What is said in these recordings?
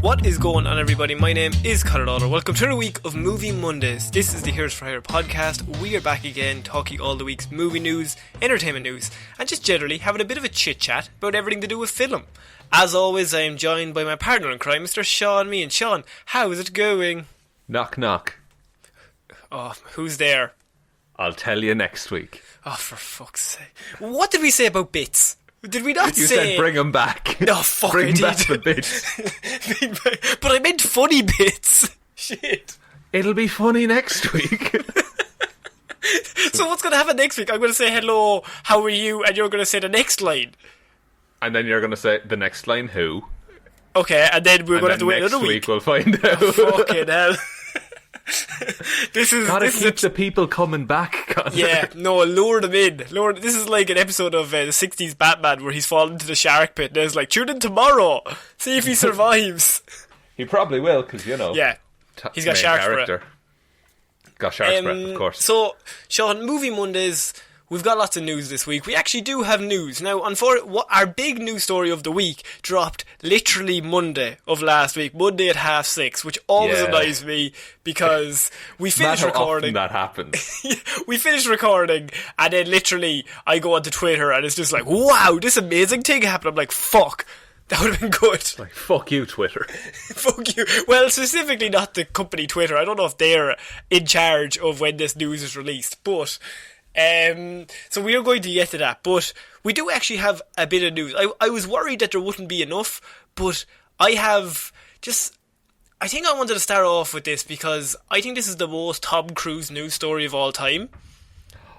What is going on, everybody? My name is Ciara Lawler. Welcome to another week of Movie Mondays. This is the Heroes for Hire podcast. We are back again talking all the week's movie news, entertainment news, and just generally having a bit of a chit-chat about everything to do with film. As always, I am joined by my partner in crime, Mr. Sean Meehan. Sean, how is it going? Knock, knock. Oh, who's there? I'll tell you next week. Oh, for fuck's sake. What did we say about bits? Did we not You say... said bring them back. No, fuck, bring I did. back the bits. But I meant funny bits. Shit. It'll be funny next week. So what's going to happen next week? I'm going to say hello, how are you? And you're going to say the next line. And then you're going to say the next line, who? Okay, and then we're going to have to wait another week. Next week we'll find out. Fucking hell. Gotta keep the people coming back, Connor. Yeah, no, lure them in. This is like an episode of the 60s Batman where he's fallen into the shark pit and it's like, tune in tomorrow, see if he survives. He probably will, because, you know. Yeah, he's got sharks character. Got shark's breath, of course. So, Sean, Movie Mondays, we've got lots of news this week. We actually do have news. Now, our big news story of the week dropped literally Monday of last week, Monday at 6:30, which always annoys me because we finished recording. That happens. We finished recording and then literally I go onto Twitter and it's just like, wow, this amazing thing happened. I'm like, fuck. That would have been good. Like, fuck you, Twitter. Fuck you. Well, specifically not the company Twitter. I don't know if they're in charge of when this news is released, but... so we are going to get to that, but we do actually have a bit of news. I was worried that there wouldn't be enough, but I think I wanted to start off with this because I think this is the most Tom Cruise news story of all time.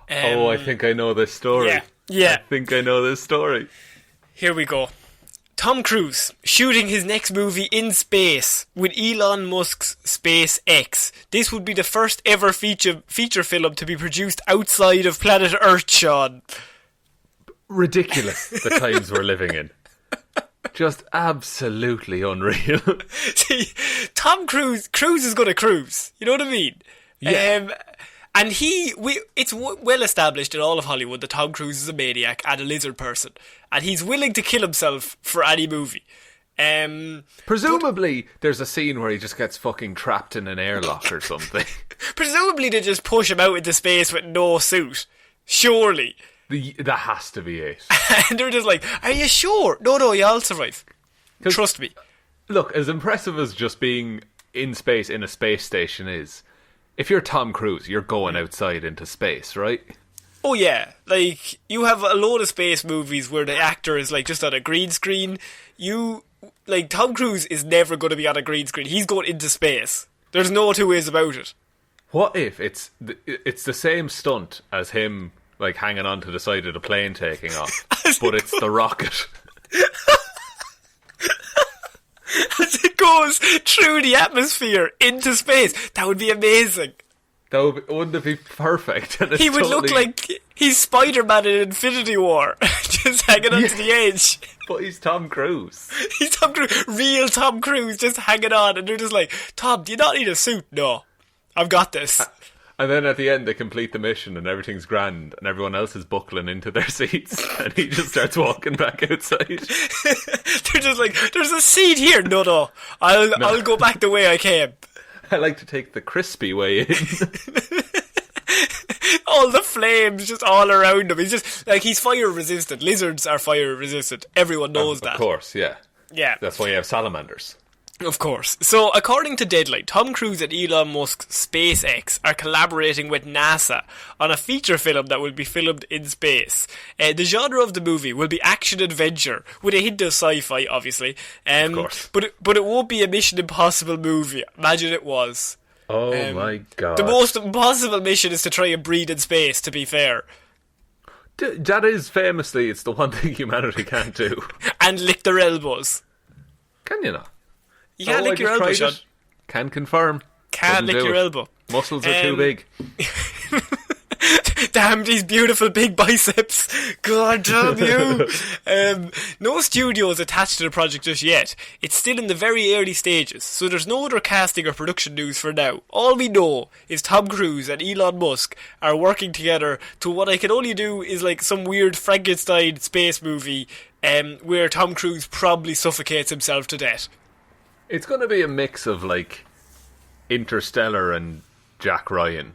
I think I know this story. Yeah. I think I know this story. Here we go. Tom Cruise shooting his next movie in space with Elon Musk's SpaceX. This would be the first ever feature film to be produced outside of planet Earth, Sean. Ridiculous, the times we're living in. Just absolutely unreal. See, Tom Cruise is going to cruise. You know what I mean? Yeah. And it's well established in all of Hollywood that Tom Cruise is a maniac and a lizard person. And he's willing to kill himself for any movie. Presumably, there's a scene where he just gets fucking trapped in an airlock or something. Presumably, they just push him out into space with no suit. Surely. That has to be it. And they're just like, are you sure? No, you'll survive. Trust me. Look, as impressive as just being in space in a space station is, if you're Tom Cruise, you're going outside into space, right? Oh yeah, like, you have a load of space movies where the actor is like just on a green screen. Tom Cruise is never going to be on a green screen. He's going into space. There's no two ways about it. What if it's the same stunt as him, like, hanging on to the side of the plane taking off, but it's the rocket? As it goes through the atmosphere into space. That would be amazing. Wouldn't it be perfect? And he would look like he's Spider-Man in Infinity War, just hanging onto the edge. But he's Tom Cruise. He's Tom Cruise, real Tom Cruise, just hanging on, and they're just like, Tom, do you not need a suit? No, I've got this. And then at the end they complete the mission and everything's grand and everyone else is buckling into their seats and he just starts walking back outside. They're just like, there's a seat here. No, I'll go back the way I came. I like to take the crispy way in. All the flames just all around him. He's just like, he's fire resistant. Lizards are fire resistant. Everyone knows that. Of course, yeah. Yeah. That's why you have salamanders. Of course. So, according to Deadline, Tom Cruise and Elon Musk's SpaceX are collaborating with NASA on a feature film that will be filmed in space. The genre of the movie will be action-adventure, with a hint of sci-fi, obviously. Of course. But it won't be a Mission Impossible movie. Imagine it was. Oh my god. The most impossible mission is to try and breathe in space, to be fair. That is famously, it's the one thing humanity can't do. And lick their elbows. Can you not? You can't lick your elbow, Sean. Can confirm. Can't lick your elbow. Muscles are too big. Damn these beautiful big biceps. God damn you. No studios attached to the project just yet. It's still in the very early stages, so there's no other casting or production news for now. All we know is Tom Cruise and Elon Musk are working together to what I can only do is like some weird Frankenstein space movie where Tom Cruise probably suffocates himself to death. It's going to be a mix of, like, Interstellar and Jack Ryan.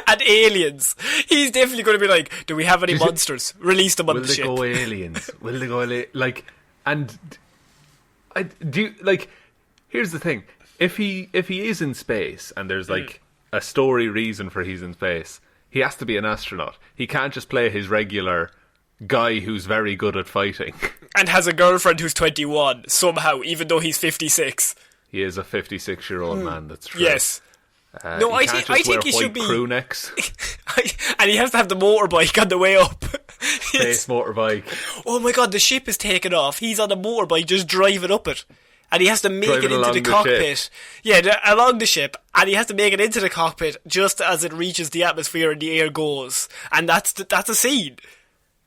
And aliens. He's definitely going to be like, do we have any monsters? Release them on the ship. Will they go aliens? Will they go like? And I do like. Here's the thing: if he is in space and there's like a story reason for he's in space, he has to be an astronaut. He can't just play his regular guy who's very good at fighting and has a girlfriend who's 21 somehow, even though he's 56. He is a 56-year-old man. That's true. Yes. No, I think he should be crew necks. And he has to have the motorbike on the way up. Space motorbike. Oh my god, the ship is taken off. He's on a motorbike just driving up it. And he has to make it into the cockpit. Yeah, along the ship. And he has to make it into the cockpit just as it reaches the atmosphere and the air goes. And that's a scene.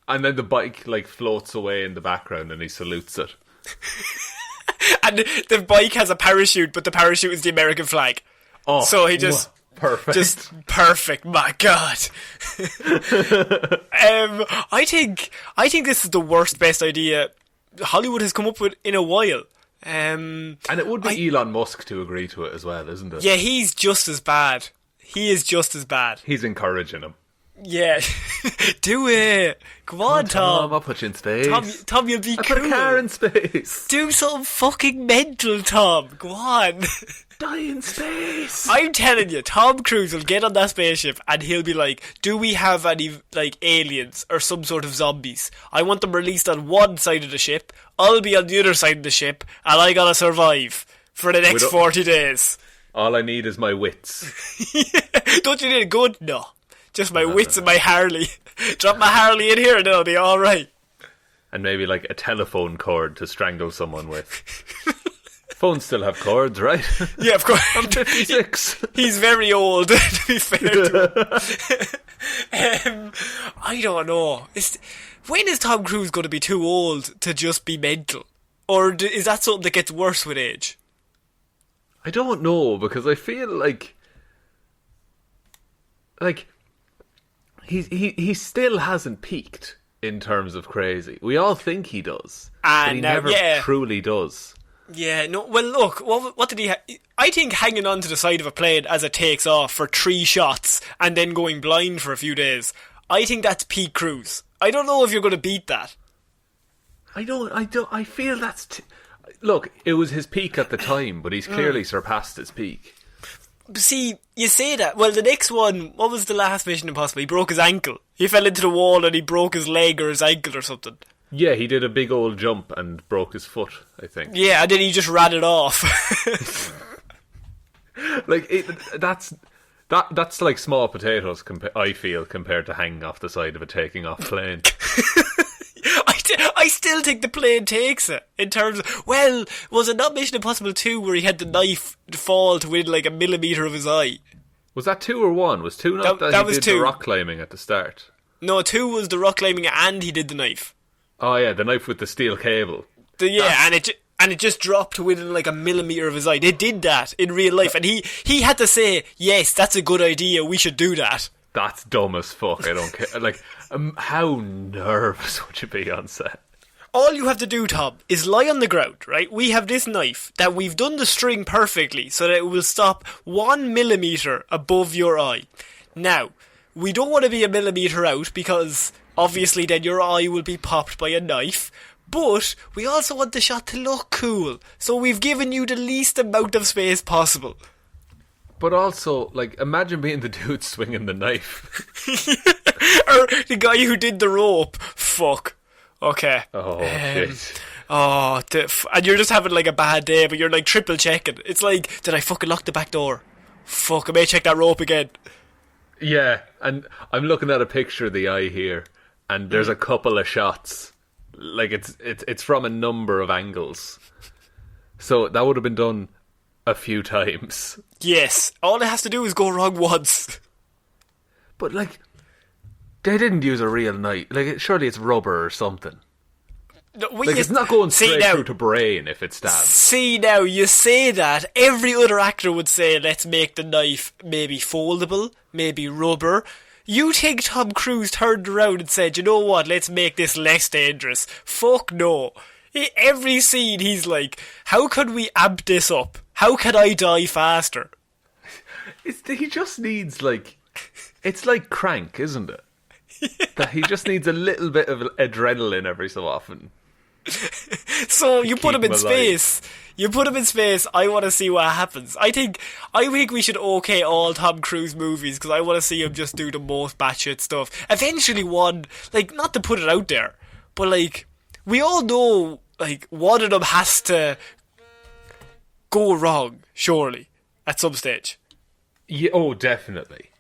And then the bike like floats away in the background and he salutes it. And the bike has a parachute, but the parachute is the American flag. Oh, so he just perfect. Just perfect. My God. I think this is the worst best idea Hollywood has come up with in a while. And it would be Elon Musk to agree to it as well, isn't it? Yeah, he's just as bad. He is just as bad. He's encouraging him. Yeah. Do it. Come on, Tom. I'll put you in space. Tom, you'll be cool. Put a car in space. Do something fucking mental, Tom. Go on. Die in space. I'm telling you, Tom Cruise will get on that spaceship and he'll be like, do we have any, like, aliens or some sort of zombies? I want them released on one side of the ship. I'll be on the other side of the ship and I gotta survive for the next 40 days. All I need is my wits. Don't you need a gun? No. Just my wits and my Harley. Drop my Harley in here and it'll be alright. And maybe like a telephone cord to strangle someone with. Phones still have cords, right? Yeah, of course. I'm 56. He's very old, to be fair to him. I don't know. When is Tom Cruise going to be too old to just be mental? Or is that something that gets worse with age? I don't know, because I feel like he still hasn't peaked in terms of crazy. We all think he does, but he never truly does. Yeah, no, well look, what did he I think hanging on to the side of a plane as it takes off for 3 shots and then going blind for a few days, I think that's peak Cruise. I don't know if you're going to beat that. I feel that's... Look, it was his peak at the time, but he's clearly surpassed his peak. See, you say that. Well, the next one, what was the last Mission Impossible? He broke his ankle. He fell into the wall and he broke his leg or his ankle or something. Yeah, he did a big old jump and broke his foot, I think. Yeah, and then he just ran it off. That's like small potatoes, I feel, compared to hanging off the side of a taking off plane. I still think the plane takes it in terms of, well, was it not Mission Impossible 2 where he had the knife fall to within like a millimetre of his eye? Was that 2 or 1? Was 2 not that he was did 2. The rock climbing at the start? No, 2 was the rock climbing and he did the knife. Oh yeah, the knife with the steel cable. And it just dropped to within like a millimetre of his eye. They did that in real life, and he had to say, yes, that's a good idea, we should do that. That's dumb as fuck, I don't care. Like, how nervous would you be on set? All you have to do, Tom, is lie on the ground, right? We have this knife that we've done the string perfectly so that it will stop 1 millimetre above your eye. Now, we don't want to be a millimetre out because obviously then your eye will be popped by a knife, but we also want the shot to look cool, so we've given you the least amount of space possible. But also, like, imagine being the dude swinging the knife. Or the guy who did the rope. Fuck. Okay. Oh, shit. And you're just having like a bad day, but you're like triple checking. It's like, did I fucking lock the back door? Fuck, I may check that rope again. Yeah, and I'm looking at a picture of the eye here, and there's a couple of shots. Like, it's from a number of angles. So that would have been done a few times. Yes, all it has to do is go wrong once. But, like, they didn't use a real knife. Like, surely it's rubber or something. No, it's not going straight through to brain if it stabs. See now, you say that. Every other actor would say, let's make the knife maybe foldable, maybe rubber. You think Tom Cruise turned around and said, you know what, let's make this less dangerous? Fuck no. Every scene he's like, how can we amp this up? How can I die faster? He just needs, like... It's like Crank, isn't it? Yeah. That he just needs a little bit of adrenaline every so often. So you put him in space. You put him in space. I want to see what happens. I think we should okay all Tom Cruise movies because I want to see him just do the most batshit stuff. Eventually, one, like, not to put it out there, but like, we all know, like, one of them has to go wrong, surely, at some stage. Yeah, oh, definitely.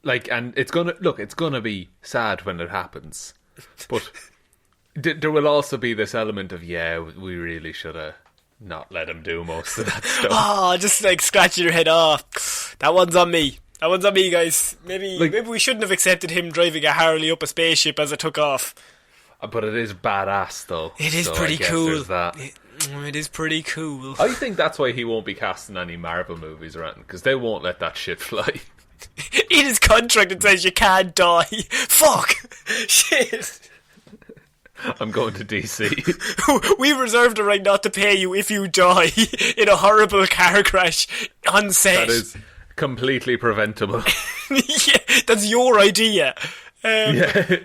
Like, and it's gonna be sad when it happens, but there will also be this element of, yeah, we really should have not let him do most of that stuff. Oh, just like scratching your head off. That one's on me. That one's on me, guys. Maybe we shouldn't have accepted him driving a Harley up a spaceship as it took off. But it is badass, though. It is pretty cool. It is pretty cool. I think that's why he won't be casting any Marvel movies or anything, because they won't let that shit fly. In his contract it says you can't die. Fuck. Shit. I'm going to DC. We reserve the right not to pay you if you die in a horrible car crash on set. That is completely preventable. Yeah, that's your idea. Yeah.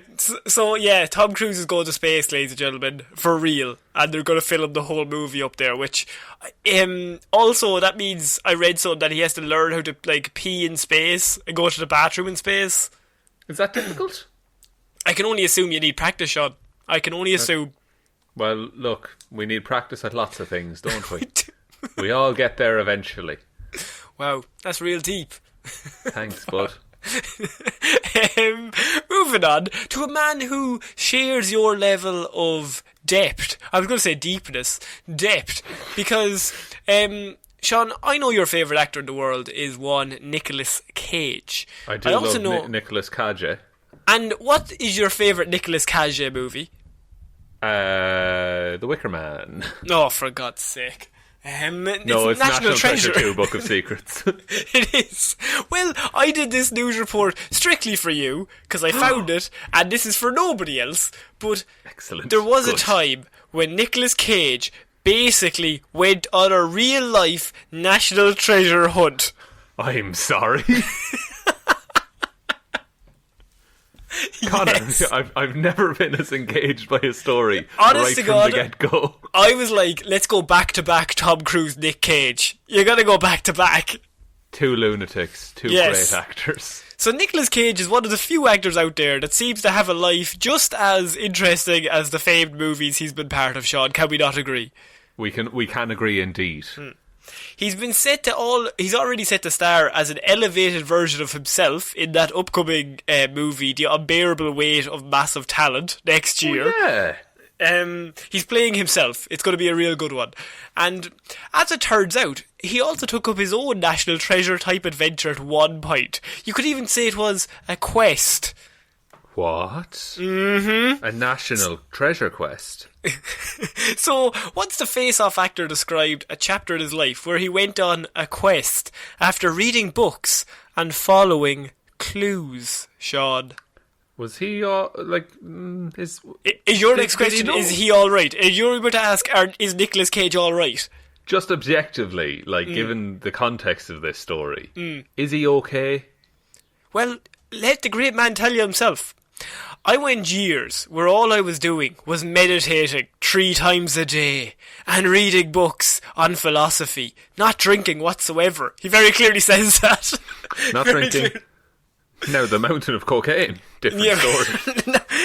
So yeah, Tom Cruise is going to space, ladies and gentlemen, for real, and they're going to film the whole movie up there. Which, also that means I read something that he has to learn how to like pee in space and go to the bathroom in space. Is that difficult? I can only assume you need practice, Sean. I can only assume. Well, look, we need practice at lots of things, don't we? We all get there eventually. Wow, that's real deep. Thanks, bud. Moving on to a man who shares your level of depth. I was going to say deepness. Depth. Because, Sean, I know your favourite actor in the world is one Nicolas Cage. I do also love Nicolas Cage. And what is your favourite Nicolas Cage movie? The Wicker Man. Oh, for God's sake. No, it's National Treasure 2, Book of Secrets. It is. Well, I did this news report strictly for you, because I found it, and this is for nobody else, but excellent. There was a time when Nicolas Cage basically went on a real-life National Treasure hunt. I'm sorry. Connor, yes. I've never been as engaged by a story. Honest to God, from the get-go. I was like, let's go back-to-back Tom Cruise, Nick Cage. You're going to go back-to-back. Two lunatics, two great actors. So Nicolas Cage is one of the few actors out there that seems to have a life just as interesting as the famed movies he's been part of, Sean. Can we not agree? We can agree indeed. He's already set to star as an elevated version of himself in that upcoming movie, The Unbearable Weight of Massive Talent, next year. Oh, yeah. He's playing himself. It's going to be a real good one. And as it turns out, he also took up his own National Treasure type adventure at one point. You could even say it was a quest. What? Mm-hmm. A National Treasure quest? So, once the face-off actor described a chapter in his life where he went on a quest after reading books and following clues, Sean. Was he, is your next question, is he alright? You're about to ask, is Nicolas Cage alright? Just objectively, given the context of this story, is he okay? Well, let the great man tell you himself. I went years where all I was doing was meditating 3 times a day and reading books on philosophy, not drinking whatsoever. He very clearly says that. Not drinking. Now, the mountain of cocaine, different story.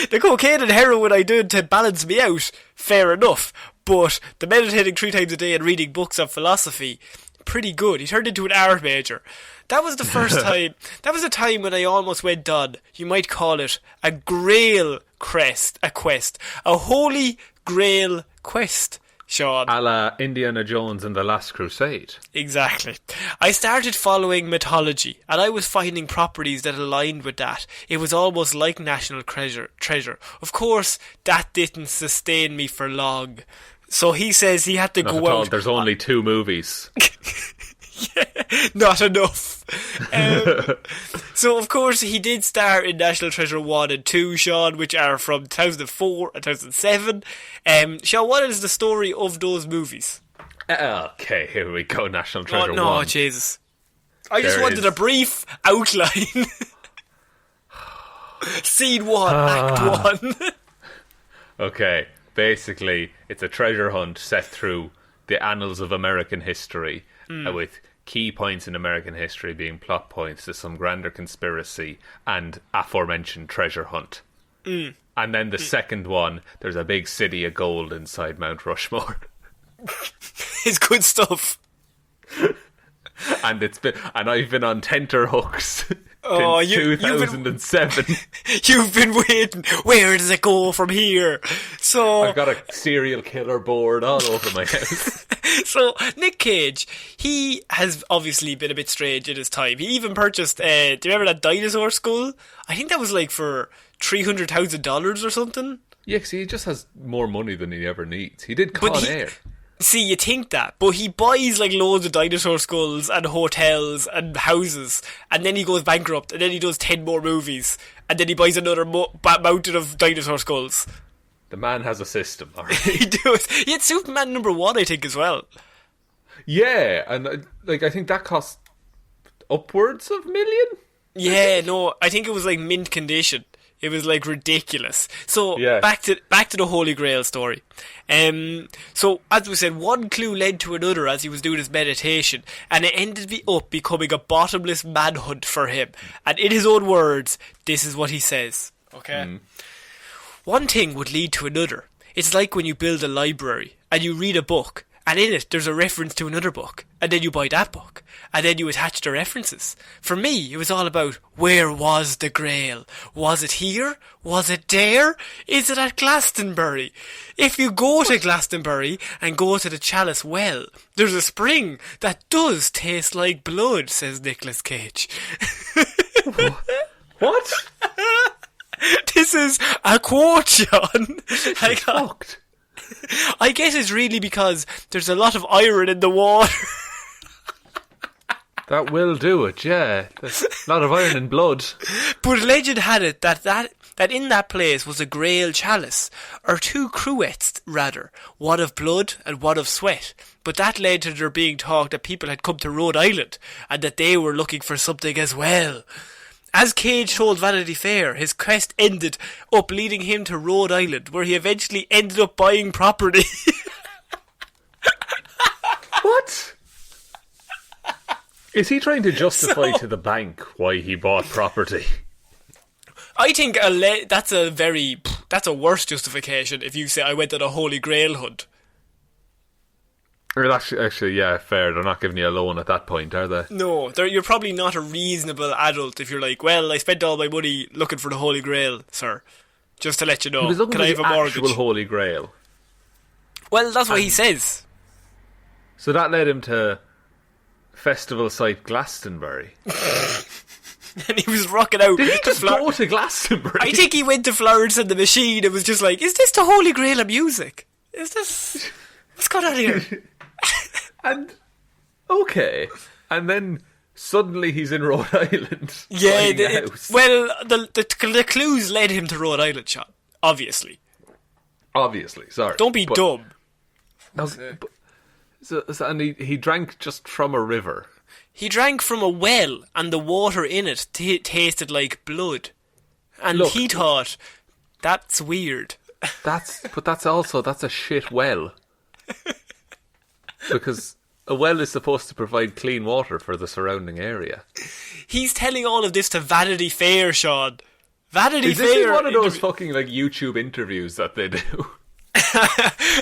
The cocaine and heroin I did to balance me out, fair enough. But the meditating 3 times a day and reading books on philosophy, pretty good. He turned into an art major. That was the first time. That was a time when I almost went on, you might call it, a grail quest. A holy grail quest, Sean. A la Indiana Jones and the Last Crusade. Exactly. I started following mythology, and I was finding properties that aligned with that. It was almost like National Treasure. Of course, that didn't sustain me for long. So he says he had to Not go at all. out. There's only 2 movies. Yeah, not enough. So, of course, he did star in National Treasure 1 and 2, Sean, which are from 2004 and 2007. Sean, what is the story of those movies? Okay, here we go. National Treasure 1. No, Jesus. I just wanted is- a brief outline. Scene 1, Act 1. Okay, basically, it's a treasure hunt set through the annals of American history, with key points in American history being plot points to some grander conspiracy and aforementioned treasure hunt. And then the second one, there's a big city of gold inside Mount Rushmore. It's good stuff. And I've been on tenterhooks Oh, since 2007. You've been waiting. Where does it go from here? So I've got a serial killer board all over my house. So, Nick Cage, he has obviously been a bit strange in his time. He even purchased, do you remember that dinosaur skull? I think that was like for $300,000 or something. Yeah, 'cause he just has more money than he ever needs. He did Con Air. See, you think that, but he buys like loads of dinosaur skulls and hotels and houses, and then he goes bankrupt, and then he does 10 more movies, and then he buys another mountain of dinosaur skulls. The man has a system, alright? He does. He had Superman #1, I think, as well. Yeah, and I think that cost upwards of $1 million? Yeah, no, I think it was like mint condition. It was like ridiculous. So Yeah. back to the Holy Grail story. So as we said, one clue led to another as he was doing his meditation, and it ended up becoming a bottomless manhunt for him. And in his own words, this is what he says. Okay. One thing would lead to another. It's like when you build a library and you read a book, and in it there's a reference to another book, and then you buy that book, and then you attach the references. For me, it was all about, where was the Grail? Was it here? Was it there? Is it at Glastonbury? If you go to Glastonbury and go to the Chalice Well, there's a spring that does taste like blood, says Nicolas Cage. What? This is a quote, John. Fucked. I guess it's really because there's a lot of iron in the water. That will do it, yeah. There's a lot of iron and blood. But legend had it that in that place was a Grail chalice, or two cruets, rather, one of blood and one of sweat. But that led to there being talk that people had come to Rhode Island, and that they were looking for something as well. As Cage told Vanity Fair, his quest ended up leading him to Rhode Island, where he eventually ended up buying property. What? Is he trying to justify to the bank why he bought property? I think that's a worse justification if you say I went on a Holy Grail hunt. Well, actually, yeah, fair. They're not giving you a loan at that point, are they? No, you're probably not a reasonable adult if you're like, well, I spent all my money looking for the Holy Grail, sir. Just to let you know. He was looking Can for I have the a mortgage? actual Holy Grail. Well, that's what he says. So that led him to festival site Glastonbury. And he was rocking out. Did he just go to Glastonbury? I think he went to Florence and the Machine and was just like, is this the Holy Grail of music? Is this... What's going on here? And okay, and then suddenly he's in Rhode Island. Yeah, buying a house. well, the clues led him to Rhode Island, Sean. Obviously. Obviously, sorry. Don't be dumb. And he drank just from a river. He drank from a well, and the water in it tasted like blood. And Look, he thought, that's weird. That's a shit well. Because a well is supposed to provide clean water for the surrounding area. He's telling all of this to Vanity Fair, Sean. Vanity Is Fair. this one of those fucking like YouTube interviews that they do?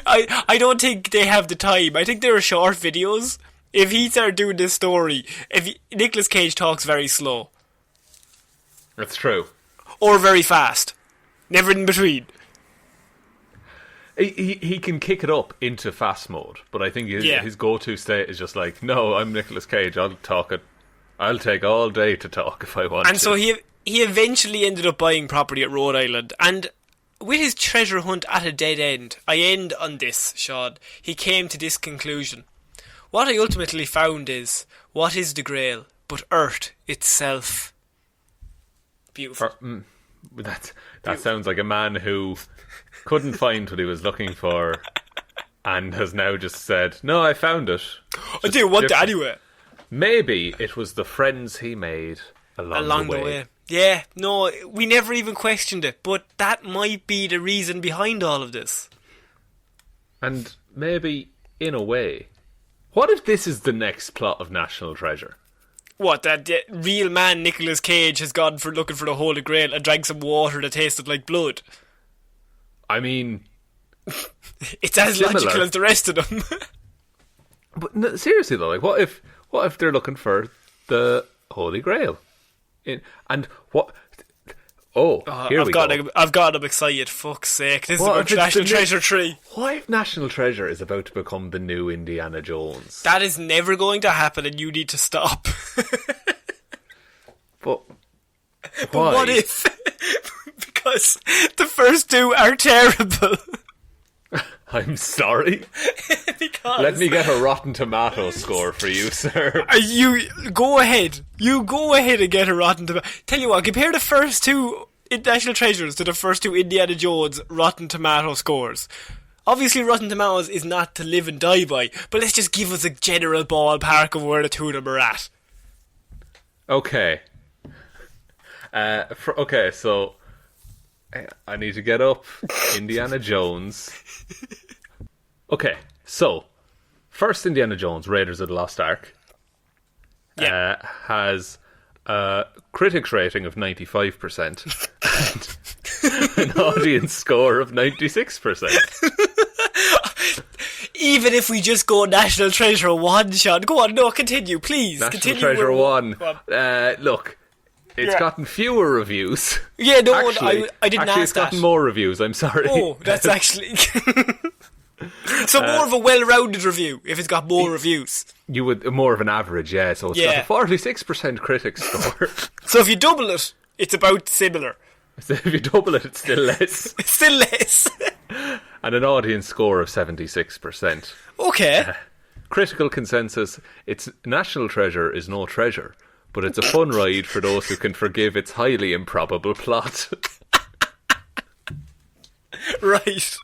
I don't think they have the time. I think they're short videos. If he started doing this story, Nicolas Cage talks very slow. That's true. Or very fast. Never in between. He can kick it up into fast mode, but I think his go-to state is just like, no, I'm Nicolas Cage, I'll take all day to talk if I want to. And so he eventually ended up buying property at Rhode Island, and with his treasure hunt at a dead end, I end on this, Sean. He came to this conclusion. What I ultimately found is, what is the Grail? but Earth itself. Beautiful. That sounds like a man who couldn't find what he was looking for and has now just said, no, I found it. I didn't want it anyway. Maybe it was the friends he made along the way. Yeah, no, we never even questioned it, but that might be the reason behind all of this. And maybe, in a way, what if this is the next plot of National Treasure? What, that real man Nicolas Cage has gone for looking for the Holy Grail and drank some water that tasted like blood? I mean... it's as similar. Logical as the rest of them. But no, seriously though, like what if they're looking for the Holy Grail? And what? Here we go. I've got him excited. Fuck's sake! This What is about National Treasure 3. What if National Treasure is about to become the new Indiana Jones? That is never going to happen, and you need to stop. But what if? Because the first two are terrible. I'm sorry. Because let me get a Rotten Tomato score for you, sir. You go ahead. You go ahead and get a Rotten Tomato. Tell you what, compare the first two National Treasures to the first two Indiana Jones Rotten Tomato scores. Obviously, Rotten Tomatoes is not to live and die by, but let's just give us a general ballpark of where the two of them are at. Okay. Okay, so I need to get up Indiana Jones. Okay, so first Indiana Jones, Raiders of the Lost Ark, has a critics rating of 95% and an audience score of 96%. Even if we just go National Treasure 1, Sean. Go on, no, continue, please. National Treasure 1. Look, it's gotten fewer reviews. Yeah, no, actually, I didn't ask it's gotten that. more reviews, I'm sorry. Oh, that's actually... So more of a well-rounded review, if it's got more reviews. You would more of an average, yeah. So it's got a 46% critics score. So if you double it, it's about similar. So if you double it, it's still less. It's still less. And an audience score of 76%. Okay. Critical consensus, its National Treasure is no treasure, but it's a fun ride for those who can forgive its highly improbable plot. Right.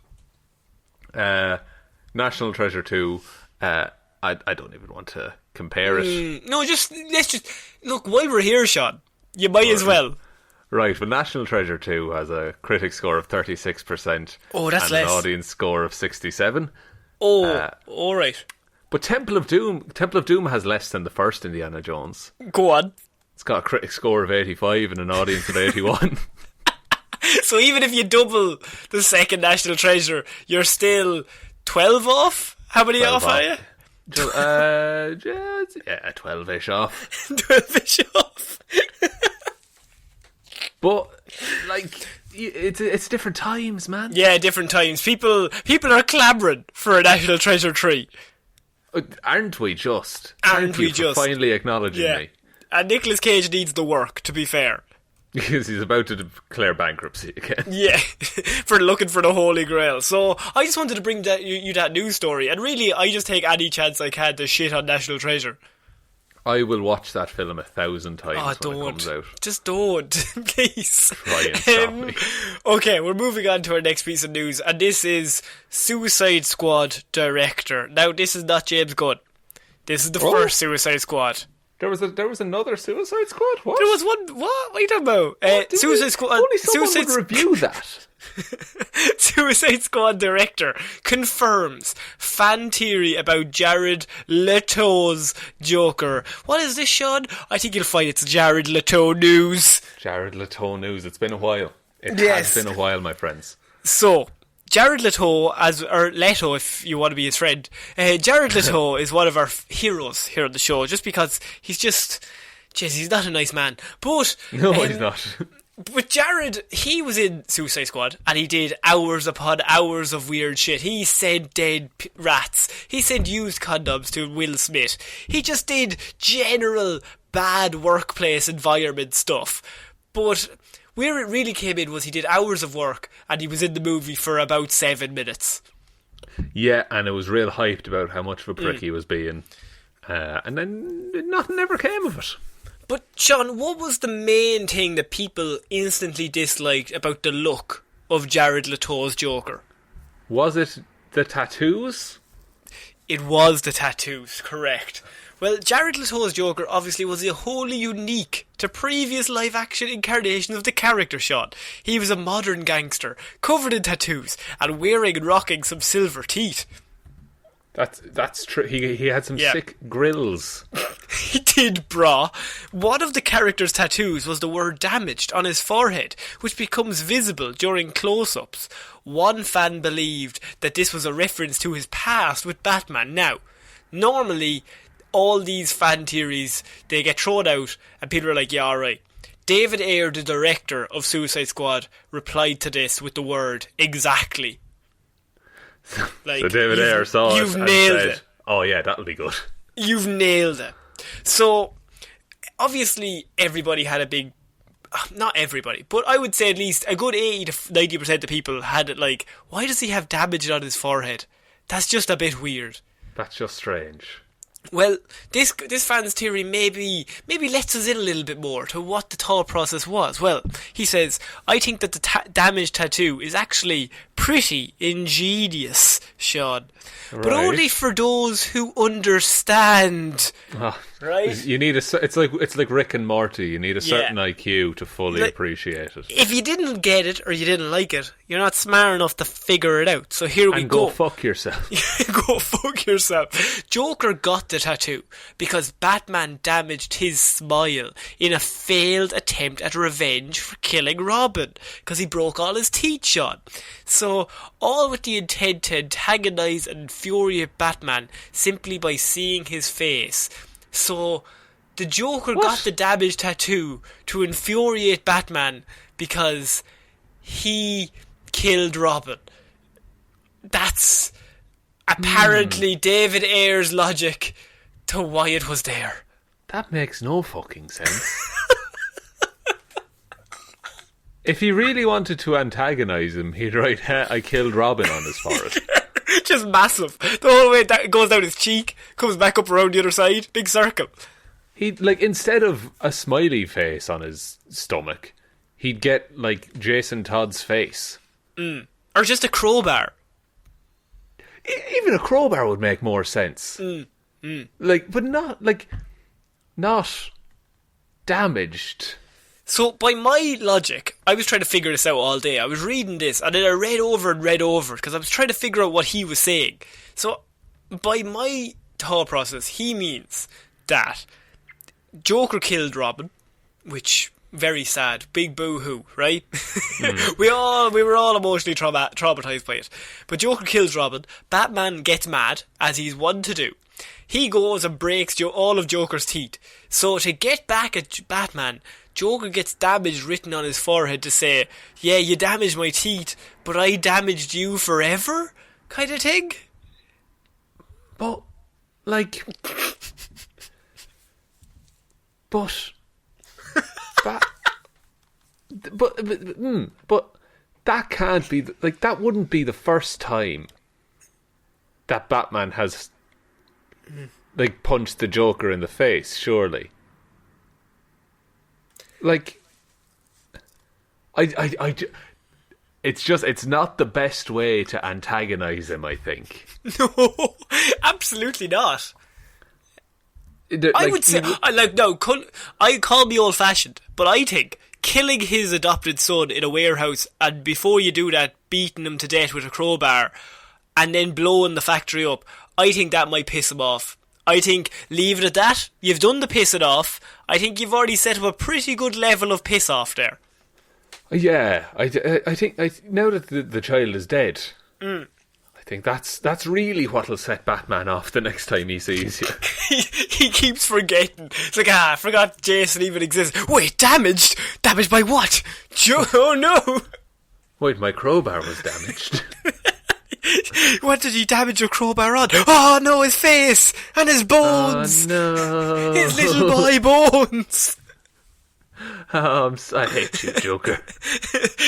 National Treasure 2, I don't even want to compare it. No, let's just look, while we're here, Sean, you might as well. Right, well, National Treasure 2 has a critic score of 36%. Oh, that's and less. An audience score of 67. Oh, alright. But Temple of Doom has less than the first Indiana Jones. Go on. It's got a critic score of 85 and an audience of 81. So even if you double the second National Treasure, you're still 12 off? How many off are you? 12-ish off. 12-ish off. But, like, it's different times, man. Yeah, different times. People are clamouring for a National Treasure 3. Aren't we just? Aren't we you just? For finally acknowledging me. And Nicolas Cage needs the work, to be fair. Because he's about to declare bankruptcy again. Yeah, for looking for the Holy Grail. So I just wanted to bring you that news story, and really I just take any chance I can to shit on National Treasure. I will watch that film 1,000 times when it comes out. Just don't, please. Try and stop me. Okay, we're moving on to our next piece of news, and this is Suicide Squad director. Now, this is not James Gunn. This is the first Suicide Squad. There was another Suicide Squad? What? There was one. What are you talking about? Suicide Squad. Only someone would review that. Suicide Squad director confirms fan theory about Jared Leto's Joker. What is this, Sean? I think you'll find it's Jared Leto news. Jared Leto news. It's been a while. It has been a while, my friends. So, Jared Leto, or Leto if you want to be his friend, Jared Leto is one of our heroes here on the show, just because he's not a nice man. But no, he's not. But Jared, he was in Suicide Squad, and he did hours upon hours of weird shit. He sent dead rats. He sent used condoms to Will Smith. He just did general bad workplace environment stuff. But where it really came in was he did hours of work, and he was in the movie for about 7 minutes. Yeah, and it was real hyped about how much of a prick he was being. And then nothing ever came of it. But, Sean, what was the main thing that people instantly disliked about the look of Jared Leto's Joker? Was it the tattoos? It was the tattoos, correct. Well, Jared Leto's Joker obviously was wholly unique to previous live-action incarnations of the character, Sean. He was a modern gangster, covered in tattoos, and wearing and rocking some silver teeth. That's true. He had some sick grills. He did, brah. One of the character's tattoos was the word damaged on his forehead, which becomes visible during close-ups. One fan believed that this was a reference to his past with Batman. Now, normally, all these fan theories, they get thrown out, and people are like, yeah, alright. David Ayer, the director of Suicide Squad, replied to this with the word, exactly. Like, so David Ayer saw it and nailed said, it. oh yeah, that'll be good. You've nailed it. So, obviously, everybody had a big... Not everybody, but I would say at least a good 80 to 90% of people had it like, why does he have damage on his forehead? That's just a bit weird. That's just strange. Well, this fan's theory maybe lets us in a little bit more to what the thought process was. Well, he says, I think that the damaged tattoo is actually pretty ingenious, Sean. Right. But only for those who understand. Right? You need it's like Rick and Morty. You need a certain IQ to fully appreciate it. If you didn't get it or you didn't like it, you're not smart enough to figure it out. So here we go. Go fuck yourself. Go fuck yourself. Joker got the tattoo because Batman damaged his smile in a failed attempt at revenge for killing Robin because he broke all his teeth, Sean. So, all with the intent to antagonise and infuriate Batman simply by seeing his face. So, the Joker got the damaged tattoo to infuriate Batman because he killed Robin. That's apparently David Ayer's logic to why it was there. That makes no fucking sense. If he really wanted to antagonise him, he'd write, I killed Robin on his forehead. Just massive. The whole way that goes down his cheek, comes back up around the other side, big circle. He'd, like, instead of a smiley face on his stomach, he'd get, like, Jason Todd's face. Or just a crowbar. Even a crowbar would make more sense. Like, but not damaged. So, by my logic, I was trying to figure this out all day. I was reading this, and then I read over, because I was trying to figure out what he was saying. So, by my thought process, he means that Joker killed Robin, which, very sad, big boo-hoo, right? We were all emotionally traumatised by it. But Joker kills Robin, Batman gets mad, as he's one to do. He goes and breaks all of Joker's teeth. So, to get back at Batman, Joker gets damage written on his forehead to say, yeah, you damaged my teeth, but I damaged you forever? Kind of thing? But, like... but that can't be... Like, that wouldn't be the first time that Batman has, like, punched the Joker in the face, surely. Like, it's not the best way to antagonise him, I think. No, absolutely not. I would say, I call me old-fashioned, but I think killing his adopted son in a warehouse, and before you do that, beating him to death with a crowbar, and then blowing the factory up, I think that might piss him off. I think, leave it at that. You've done the pissing off. I think you've already set up a pretty good level of piss off there. Yeah, I think now that the child is dead, I think that's really what'll set Batman off the next time he sees you. he keeps forgetting. It's like, I forgot Jason even exists. Wait, damaged? Damaged by what? Oh no! Wait, my crowbar was damaged. What did he damage your crowbar on? Oh no, his face! And his bones! Oh no! His little boy bones! I hate you, Joker.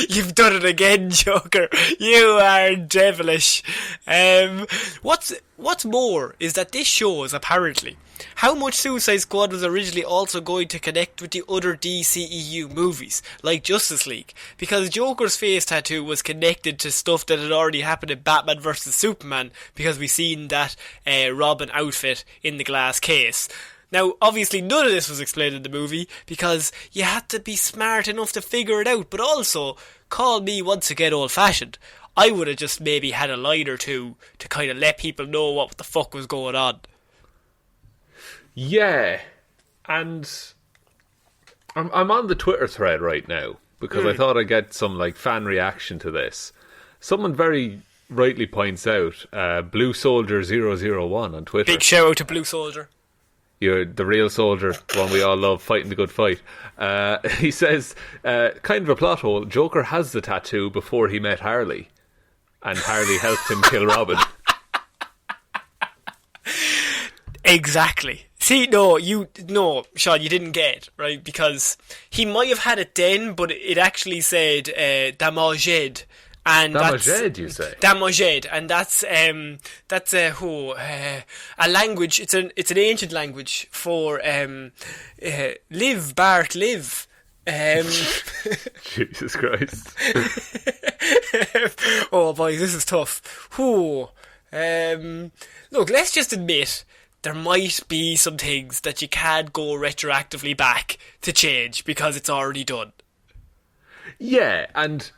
You've done it again, Joker. You are devilish. What's more is that this shows, apparently, how much Suicide Squad was originally also going to connect with the other DCEU movies, like Justice League, because Joker's face tattoo was connected to stuff that had already happened in Batman vs Superman, because we seen that Robin outfit in the glass case. Now, obviously, none of this was explained in the movie, because you had to be smart enough to figure it out, but also, call me once again old-fashioned. I would have just maybe had a line or two to kind of let people know what the fuck was going on. Yeah, and I'm on the Twitter thread right now, because I thought I'd get some like fan reaction to this. Someone very rightly points out, Blue Soldier 001 on Twitter. Big shout out to Blue Soldier. You're the real soldier, the one we all love, fighting the good fight. He says, kind of a plot hole, Joker has the tattoo before he met Harley, and Harley helped him kill Robin. Exactly. See, Sean, you didn't get it, right? Because he might have had it then, but it actually said Damaged. And Damaged, you say? Damaged, and that's a language. It's an ancient language for live, Bart, live. Jesus Christ! Oh boy, this is tough. Look, let's just admit there might be some things that you can't go retroactively back to change because it's already done. Yeah, and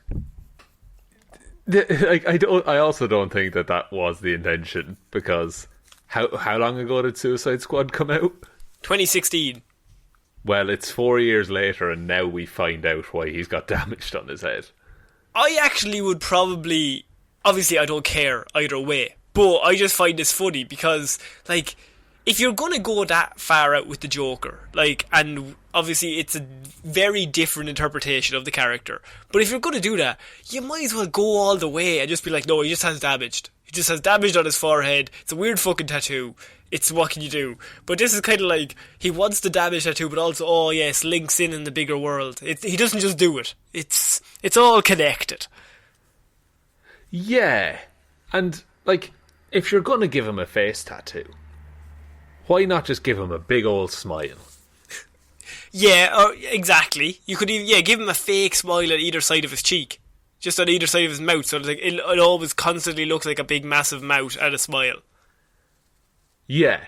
I also don't think that was the intention, because how long ago did Suicide Squad come out? 2016. Well, it's 4 years later, and now we find out why he's got damaged on his head. I actually would probably... Obviously, I don't care either way, but I just find this funny because, like, if you're going to go that far out with the Joker, like, and obviously it's a very different interpretation of the character, but if you're going to do that, you might as well go all the way and just be like, no, he just has damaged. He just has damage on his forehead. It's a weird fucking tattoo. It's what can you do? But this is kind of like, he wants the damage tattoo, but also, oh yes, links in the bigger world. He doesn't just do it. It's all connected. Yeah, and, like, if you're going to give him a face tattoo, why not just give him a big old smile? Yeah, exactly. You could even, give him a fake smile at either side of his cheek. Just on either side of his mouth, so like it always constantly looks like a big massive mouth and a smile. Yeah,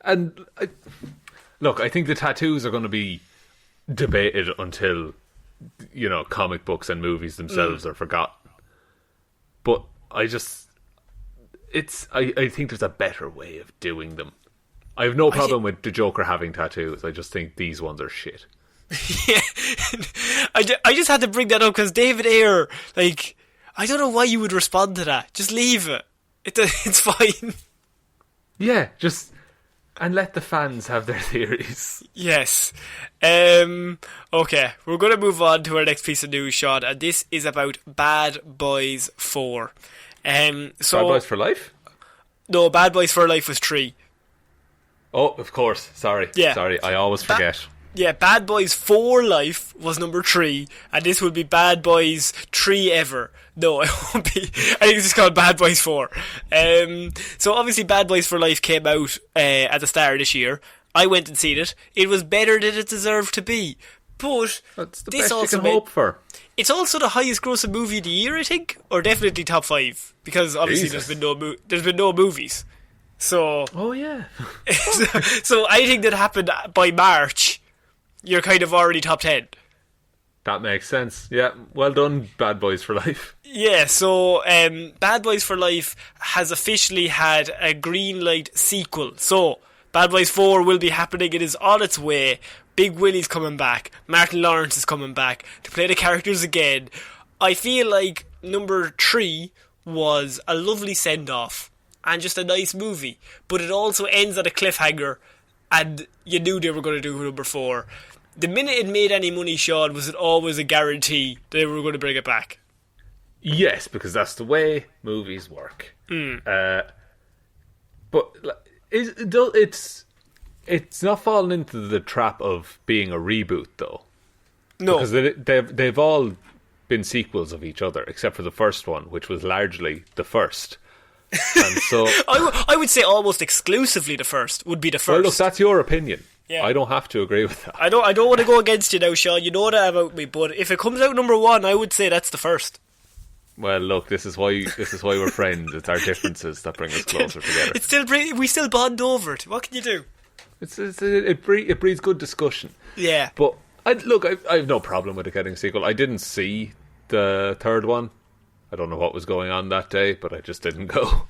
and look, I think the tattoos are going to be debated until, comic books and movies themselves are forgotten. But I think there's a better way of doing them. I have no problem with the Joker having tattoos. I just think these ones are shit. Yeah, I just had to bring that up because David Ayer, like, I don't know why you would respond to that. Just leave it. It's fine. Yeah, and let the fans have their theories. Yes. Okay, we're going to move on to our next piece of news, Sean, and this is about Bad Boys 4. Bad Boys for Life? No, Bad Boys for Life was 3. Oh, of course. Sorry. Yeah. Sorry, I always forget. Bad Boys 4 Life was number 3, and this will be Bad Boys 3 Ever. No, it won't be. I think it's just called Bad Boys 4. So obviously Bad Boys for Life came out at the start of this year. I went and seen it. It was better than it deserved to be. But that's the this best also you can hope for. It's also the highest grossing movie of the year, I think, or definitely top 5, because obviously there's been no movies. So, oh yeah. so I think that happened by March. You're kind of already top 10. That makes sense. Yeah, well done, Bad Boys for Life. Yeah, so Bad Boys for Life has officially had a green light sequel. So Bad Boys 4 will be happening. It is on its way. Big Willie's coming back. Martin Lawrence is coming back to play the characters again. I feel like number 3 was a lovely send-off and just a nice movie, but it also ends at a cliffhanger, and you knew they were going to do number 4. The minute it made any money, Sean, was it always a guarantee they were going to bring it back? Yes, because that's the way movies work. But it's not falling into the trap of being a reboot, though. No. Because they've all been sequels of each other, except for the first one, which was largely the first. And so I would say almost exclusively the first would be the first. well, look, that's your opinion. Yeah. I don't have to agree with that. I don't want to go against you now, Sean. You know that about me. But if it comes out number one, I would say that's the first. Well, look, this is why we're friends. It's our differences that bring us closer together. We still bond over it. What can you do? It breeds good discussion. Yeah. But I have no problem with it getting a sequel. I didn't see the third one. I don't know what was going on that day, but I just didn't go.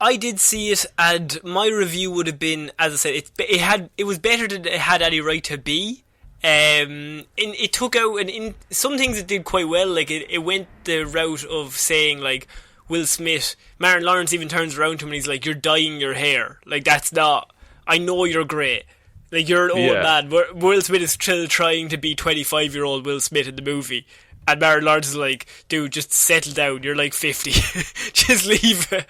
I did see it, and my review would have been, as I said, it was better than it had any right to be. It took out, and in some things it did quite well. Like it went the route of saying like Will Smith, Martin Lawrence even turns around to him and he's like, "You're dyeing your hair. Like that's not. I know you're great. Like you're an old man." Will Smith is still trying to be 25-year-old Will Smith in the movie. And Martin Lawrence is like, dude, just settle down. You're like 50. Just leave it.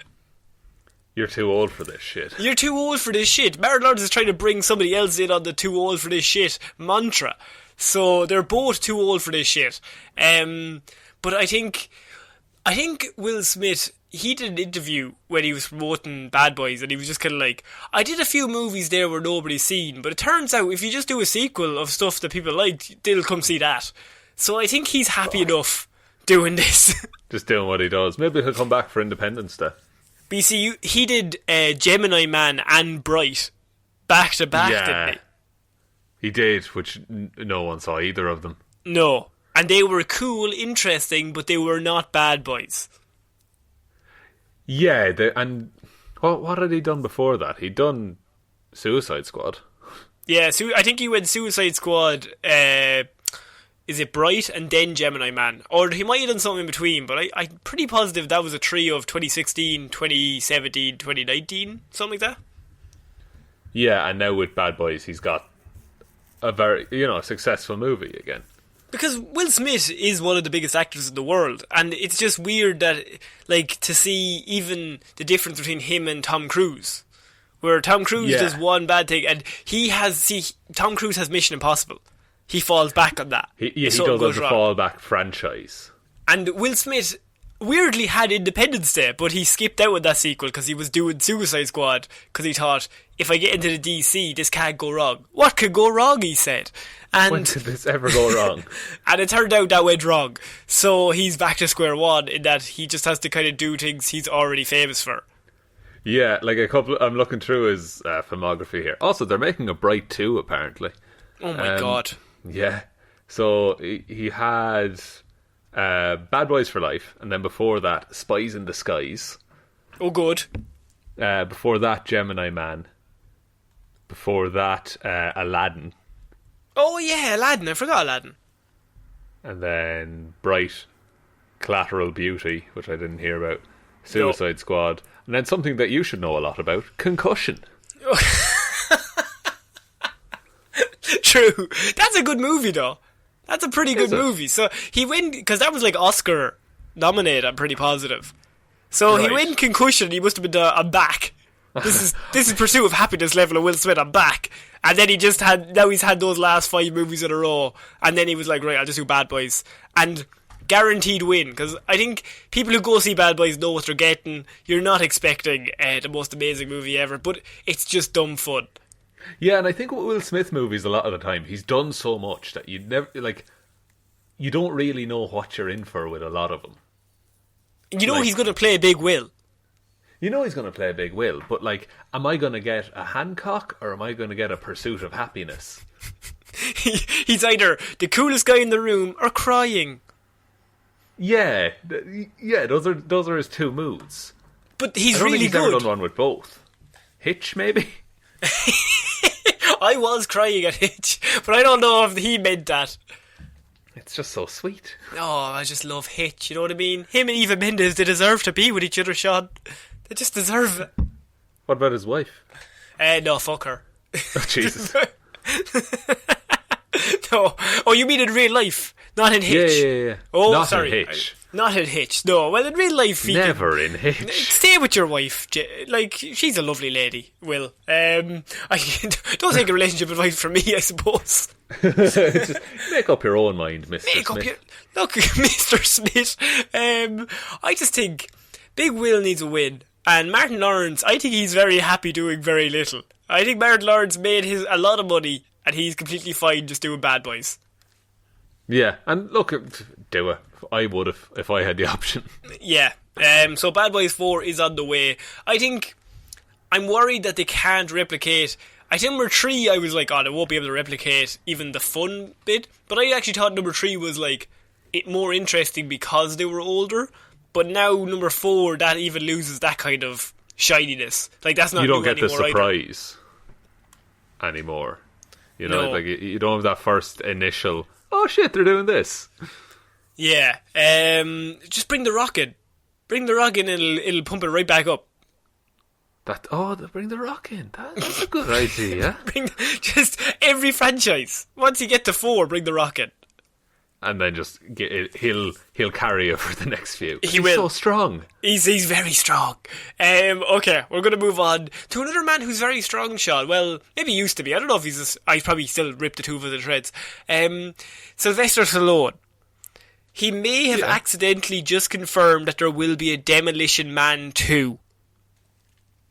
You're too old for this shit. You're too old for this shit. Martin Lawrence is trying to bring somebody else in on the too old for this shit mantra. So they're both too old for this shit. But I think Will Smith, he did an interview when he was promoting Bad Boys, and he was just kind of like, I did a few movies there where nobody's seen, but it turns out if you just do a sequel of stuff that people like, they'll come see that. So I think he's happy enough doing this. Just doing what he does. Maybe he'll come back for Independence Day. BC, he did Gemini Man and Bright back to back, didn't he? He did, which no one saw either of them. No. And they were cool, interesting, but they were not Bad Boys. Yeah, and what had he done before that? He'd done Suicide Squad. Yeah, I think he went Suicide Squad, is it Bright and then Gemini Man? Or he might have done something in between, but I'm pretty positive that was a trio of 2016, 2017, 2019, something like that. Yeah, and now with Bad Boys, he's got a very, successful movie again. Because Will Smith is one of the biggest actors in the world, and it's just weird that, like, to see even the difference between him and Tom Cruise, where Tom Cruise does one bad thing, and Tom Cruise has Mission Impossible. He falls back on that. He does have the fallback franchise. And Will Smith weirdly had Independence Day, but he skipped out with that sequel because he was doing Suicide Squad, because he thought, if I get into the DC, this can't go wrong. What could go wrong, he said. And when did this ever go wrong? And it turned out that went wrong. So he's back to square one in that he just has to kind of do things he's already famous for. Yeah, like I'm looking through his filmography here. Also, they're making a Bright 2, apparently. Oh my god. Yeah. So he had Bad Boys for Life, and then before that, Spies in Disguise. Oh, good. Before that, Gemini Man. Before that, Aladdin. Oh yeah, Aladdin. I forgot Aladdin. And then Bright, Collateral Beauty, which I didn't hear about. Suicide Squad. And then something that you should know a lot about, Concussion. True. That's a good movie, though. That's a pretty good movie. So he win, because that was like Oscar nominated, I'm pretty positive. So he win Concussion, he must have been I'm back. This is Pursuit of Happiness level of Will Smith, I'm back. And then he's had those last 5 movies in a row, and then he was like, right, I'll just do Bad Boys. And guaranteed win, because I think people who go see Bad Boys know what they're getting. You're not expecting the most amazing movie ever, but it's just dumb fun. Yeah, and I think with Will Smith movies, a lot of the time, he's done so much that you don't really know what you're in for with a lot of them. He's going to play Big Will. You know he's going to play Big Will, but am I going to get a Hancock or am I going to get a Pursuit of Happiness? He's either the coolest guy in the room or crying. Yeah, those are his two moods. But he's I don't really think he's good. Ever done one with both. Hitch, maybe. I was crying at Hitch, but I don't know if he meant that. It's just so sweet. Oh, I just love Hitch, you know what I mean? Him and Eva Mendes, they deserve to be with each other, Sean. They just deserve it. What about his wife? No, fuck her. Oh, Jesus. No. Oh, you mean in real life? Not in Hitch. Yeah. Oh, Not sorry. in Hitch. Not in Hitch, no. Well, in real life, Never in Hitch. Stay with your wife. Like, she's a lovely lady, Will. I don't take a relationship advice from me, I suppose. Just make up your own mind, Mr. Smith. Look, Mr. Smith. I just think Big Will needs a win. And Martin Lawrence, I think he's very happy doing very little. I think Martin Lawrence made a lot of money, and he's completely fine just doing Bad Boys. Yeah, and look, do it. I would if I had the option. Yeah. So Bad Boys 4 is on the way. I think I'm worried that they can't replicate. I think number 3, I was like, oh, they won't be able to replicate even the fun bit. But I actually thought number 3 was like more interesting because they were older. But now number 4, that even loses that kind of shininess. Like, that's not. You don't get the anymore surprise anymore. You know, No. like you don't have that first initial. Oh shit, they're doing this. Yeah. Just bring the rock in. Bring the rock in and it'll pump it right back up. They'll bring the rock in. That's a good idea. Bring just every franchise. Once you get to 4, bring the rock in. And then just he'll carry you for the next few. He He's will. so strong. He's very strong. Okay, we're going to move on to another man who's very strong, Sean. Well, maybe he used to be. I don't know if he's probably still ripped the two of the shreds. Sylvester Stallone. He may have accidentally just confirmed that there will be a Demolition Man 2.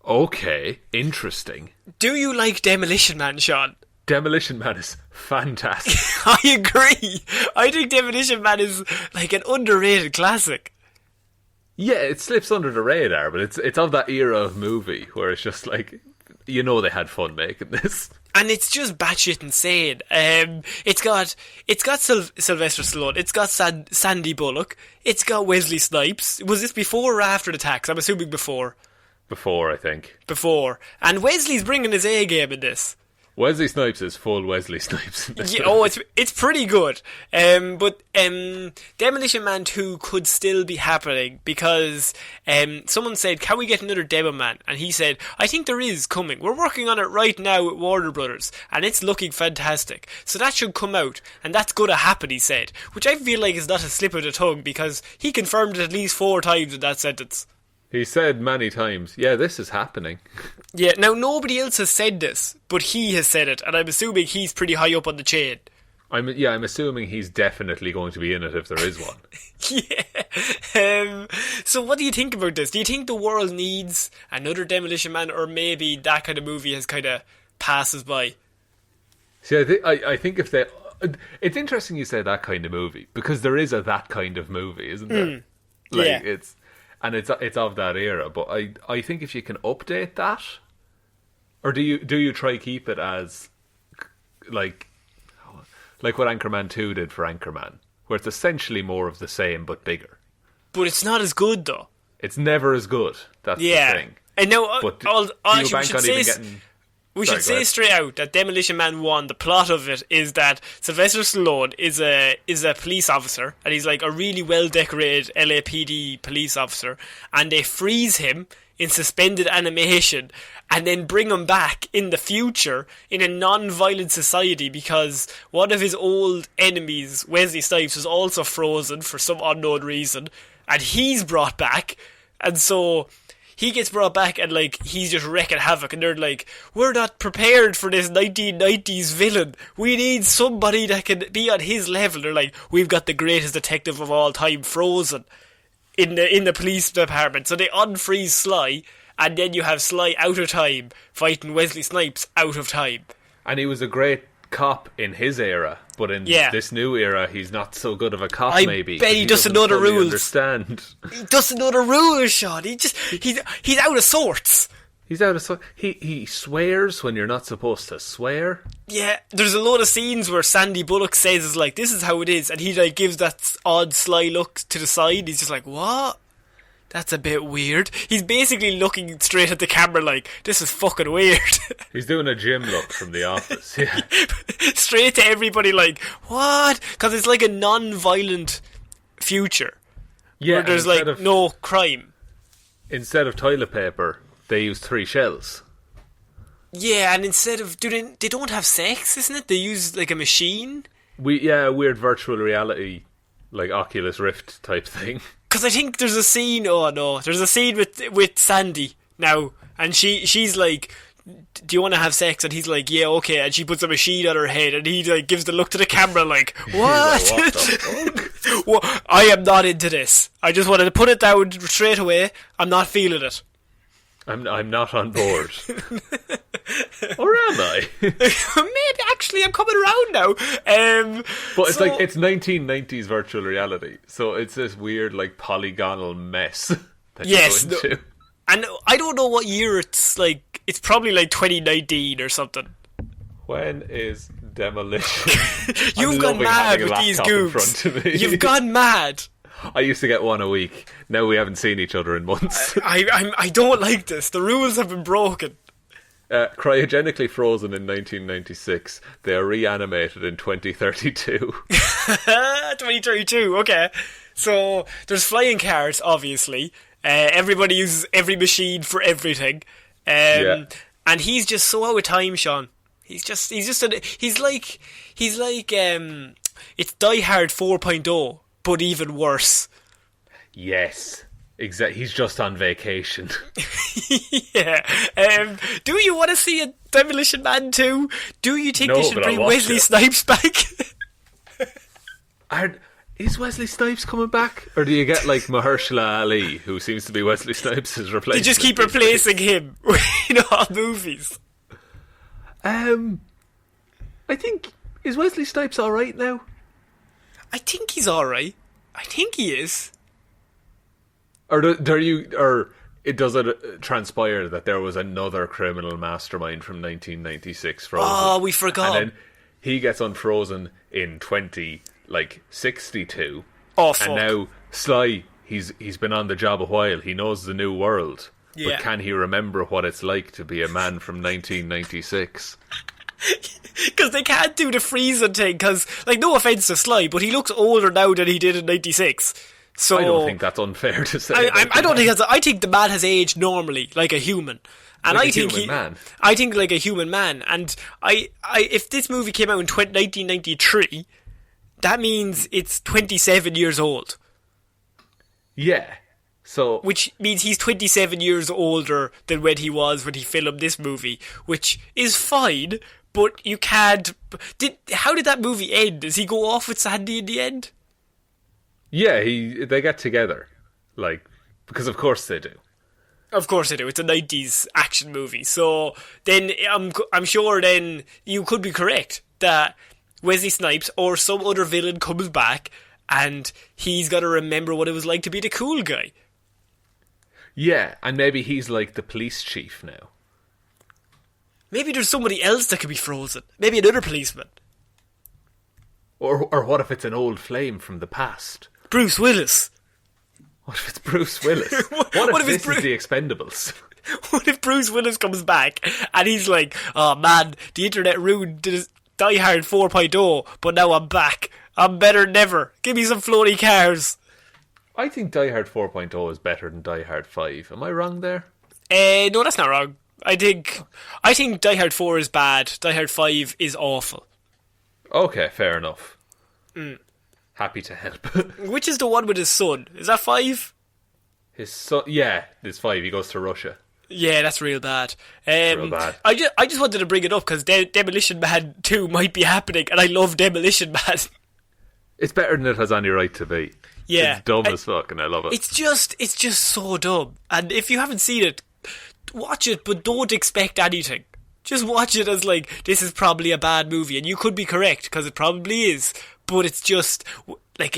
Okay, interesting. Do you like Demolition Man, Sean? Demolition Man is fantastic. I agree. I think Demolition Man is like an underrated classic. Yeah, it slips under the radar, but it's of that era of movie where it's just like, you know, they had fun making this. And it's just batshit insane. It's got Sylvester Stallone. It's got Sandy Bullock. It's got Wesley Snipes. Was this before or after the tax? I'm assuming before. Before, I think. Before. And Wesley's bringing his A game in this. Wesley Snipes is full Wesley Snipes. Yeah, it's pretty good. But Demolition Man 2 could still be happening because someone said, can we get another Demo Man? And he said, I think there is coming. We're working on it right now with Warner Brothers and it's looking fantastic. So that should come out and that's going to happen, he said. Which I feel like is not a slip of the tongue because he confirmed it at least 4 times in that sentence. He said many times, yeah, this is happening. Yeah, now nobody else has said this, but he has said it, and I'm assuming he's pretty high up on the chain. I'm assuming he's definitely going to be in it if there is one. Yeah. So what do you think about this? Do you think the world needs another Demolition Man, or maybe that kind of movie has kind of passes by? See, I think if they... It's interesting you say that kind of movie, because there is a that kind of movie, isn't there? Yeah. It's of that era, but I think if you can update that, or do you try keep it as like what Anchorman 2 did for Anchorman, where it's essentially more of the same but bigger. But it's not as good though. It's never as good. That's the thing. And now, But we should say straight out that Demolition Man 1, the plot of it is that Sylvester Stallone is a police officer, and he's like a really well-decorated LAPD police officer, and they freeze him in suspended animation and then bring him back in the future in a non-violent society because one of his old enemies, Wesley Snipes, was also frozen for some unknown reason, and he's brought back, and so... he gets brought back and like he's just wrecking havoc and they're like, we're not prepared for this 1990s villain. We need somebody that can be on his level. They're like, we've got the greatest detective of all time frozen in the police department. So they unfreeze Sly and then you have Sly out of time fighting Wesley Snipes out of time. And he was a great cop in his era, but in this new era he's not so good of a cop. Maybe bet he doesn't know the rules. Understand? He doesn't know the rules, Sean. He's out of sorts. He's out of sorts. He swears when you're not supposed to swear. Yeah, there's a load of scenes where Sandy Bullock says like, this is how it is, and he like gives that odd sly look to the side. He's just like, what? That's a bit weird. He's basically looking straight at the camera like, this is fucking weird. He's doing a Jim look from The Office, yeah. Straight to everybody like, what? Because it's like a non-violent future. Yeah, where there's like no crime. Instead of toilet paper, they use 3 shells. Yeah, and instead of... they don't have sex, isn't it? They use like a machine. weird virtual reality, like Oculus Rift type thing. Because I think there's a scene. Oh no, there's a scene with Sandy now, and she's like, "Do you want to have sex?" And he's like, "Yeah, okay." And she puts a machine on her head, and he like gives the look to the camera, like, "What? Like, what the fuck? Well, I am not into this. I just wanted to put it down straight away. I'm not feeling it." I'm not on board. Or am I? Maybe actually I'm coming around now. But it's like it's 1990s virtual reality, so it's this weird like polygonal mess that you go into. And I don't know what year it's like. It's probably like 2019 or something. When is Demolition? You've gone mad with these goobs. You've gone mad. I used to get one a week. Now we haven't seen each other in months. I don't like this. The rules have been broken. Cryogenically frozen in 1996. They are reanimated in 2032. 2032, okay. So there's flying cars, obviously. Everybody uses every machine for everything. And he's just so out of time, Sean. He's like it's Die Hard 4.0, but even worse. Yes. Exactly. He's just on vacation. Yeah. Do you want to see a Demolition Man 2? Do you think they should bring Wesley Snipes back? Is Wesley Snipes coming back? Or do you get like Mahershala Ali, who seems to be Wesley Snipes' replacement? You just keep replacing him in all movies. I think... Is Wesley Snipes alright now? I think he's alright. I think he is. Or does it transpire that there was another criminal mastermind from 1996 frozen? Oh, we forgot. And then he gets unfrozen in 62. Oh, fuck. And now Sly, he's been on the job a while. He knows the new world. Yeah. But can he remember what it's like to be a man from 1996? Because they can't do the freezing thing. Because, like, no offence to Sly, but he looks older now than he did in 96. So I don't think that's unfair to say. I don't think that's. I think the man has aged normally, like a human, and like I think like a human man. And if this movie came out in 1993, that means it's 27 years old. Yeah. So, which means he's 27 years older than when he was when he filmed this movie, which is fine. But you can't. How did that movie end? Does he go off with Sandy in the end? Yeah, they get together, like, because of course they do. Of course they do. It's a 90s action movie. So then I'm sure then you could be correct that Wesley Snipes or some other villain comes back and he's got to remember what it was like to be the cool guy. Yeah, and maybe he's like the police chief now. Maybe there's somebody else that could be frozen. Maybe another policeman. Or what if it's an old flame from the past? Bruce Willis. What if it's Bruce Willis? what if this is the Expendables? What if Bruce Willis comes back and he's like, "Oh man, the internet ruined Die Hard 4.0, but now I'm back. I'm better than ever. Give me some floaty cars." I think Die Hard 4.0 is better than Die Hard 5. Am I wrong there? No, that's not wrong. I think Die Hard 4 is bad. Die Hard 5 is awful. Okay, fair enough. Happy to help. Which is the one with his son? Is that 5? His son, yeah, it's 5. He goes to Russia. Yeah, that's real bad. Real bad. I just wanted to bring it up because Demolition Man 2 might be happening, and I love Demolition Man. It's better than it has any right to be. Yeah, it's dumb as fuck, and I love it. It's just so dumb. And if you haven't seen it, watch it, but don't expect anything. Just watch it as like, this is probably a bad movie, and you could be correct because it probably is. But it's just I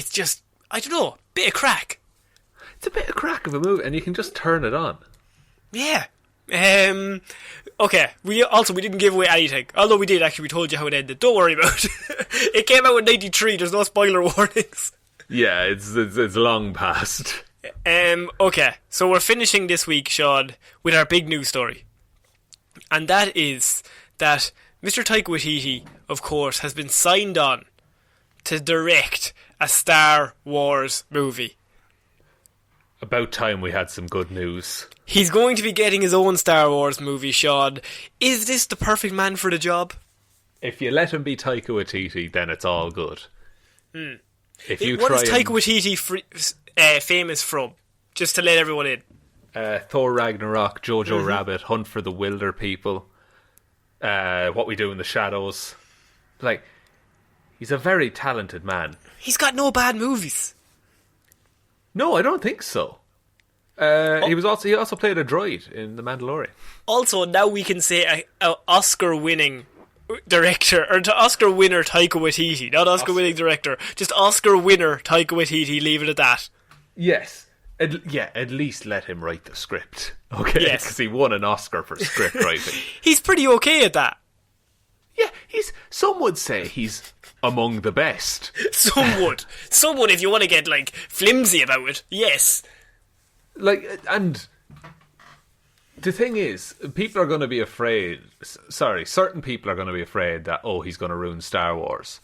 don't know, bit of crack. It's a bit of crack of a movie, and you can just turn it on. Yeah. Okay. We didn't give away anything. Although we did, actually, we told you how it ended. Don't worry about it. It came out in 93. There's no spoiler warnings. Yeah, it's long past. Okay. So we're finishing this week, Sean, with our big news story. And that is that Mr. Taika Waititi, of course, has been signed on to direct a Star Wars movie. About time we had some good news. He's going to be getting his own Star Wars movie, Sean. Is this the perfect man for the job? if you let him be Taika Waititi, then it's all good. If you what try is Taika Waititi famous from? Just to let everyone in. Thor Ragnarok, Jojo Rabbit, Hunt for the Wilder People, What We Do in the Shadows. Like, he's a very talented man. He's got no bad movies. No, I don't think so. He also played a droid in The Mandalorian. Also, now we can say a Oscar-winning director, or Oscar winner Taika Waititi, not Oscar-winning director, just Oscar winner Taika Waititi. Leave it at that. Yes. At least let him write the script. Okay? Yes. Because he won an Oscar for script writing. He's pretty okay at that. Yeah, some would say he's among the best. Some would, if you want to get, like, flimsy about it, yes. Like, and the thing is, people are going to be afraid. Certain people are going to be afraid that he's going to ruin Star Wars.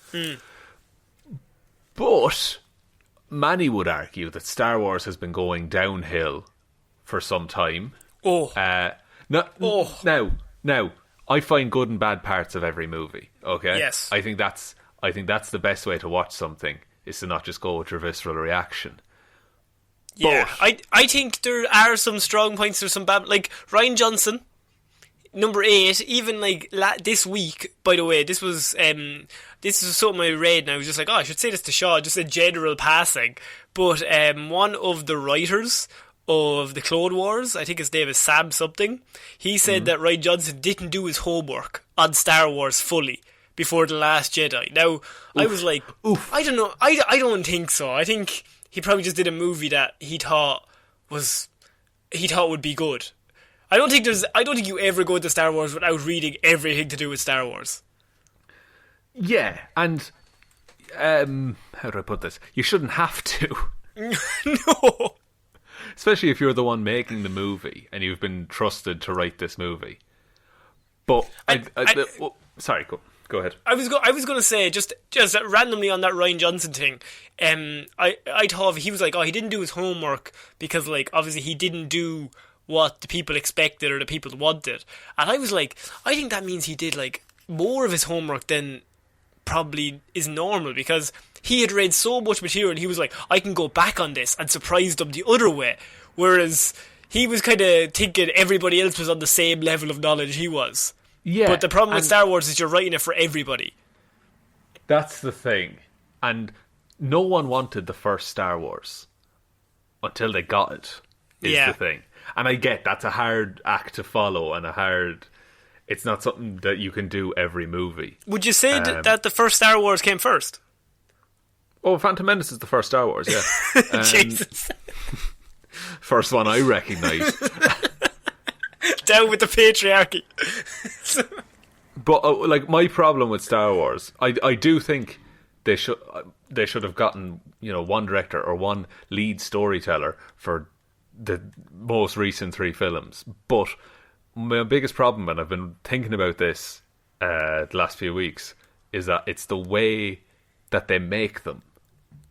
But many would argue that Star Wars has been going downhill for some time. Now, I find good and bad parts of every movie. Okay, yes, I think that's the best way to watch something, is to not just go with your visceral reaction. Yeah, I think there are some strong points. There's some bad, like Rian Johnson, number 8. Even like this week, by the way, this was something I read, and I was just like, I should say this to Shaw, just a general passing. But one of the writers of the Clone Wars, I think his name is Sam something, he said that Rian Johnson didn't do his homework on Star Wars fully before The Last Jedi. Now, I was like, I don't know, I don't think so. I think he probably just did a movie that he thought would be good. I don't think you ever go into Star Wars without reading everything to do with Star Wars. Yeah, and how do I put this? You shouldn't have to. No. Especially if you're the one making the movie and you've been trusted to write this movie. But sorry, go ahead. I was going to say just randomly on that Rian Johnson thing. I thought he was like, he didn't do his homework because, like, obviously he didn't do what the people expected or the people wanted. And I was like, I think that means he did like more of his homework than probably is normal, because he had read so much material and he was like, I can go back on this, and surprised them the other way. Whereas he was kind of thinking everybody else was on the same level of knowledge he was. Yeah. But the problem with Star Wars is you're writing it for everybody. That's the thing. And no one wanted the first Star Wars until they got it, is the thing. And I get that's a hard act to follow, and it's not something that you can do every movie. Would you say that the first Star Wars came first? Oh, Phantom Menace is the first Star Wars, yeah. Jesus. First one I recognise. Down with the patriarchy. But like, my problem with Star Wars, I do think they should have gotten, one director or one lead storyteller for the most recent 3 films. But my biggest problem, and I've been thinking about this the last few weeks, is that it's the way that they make them.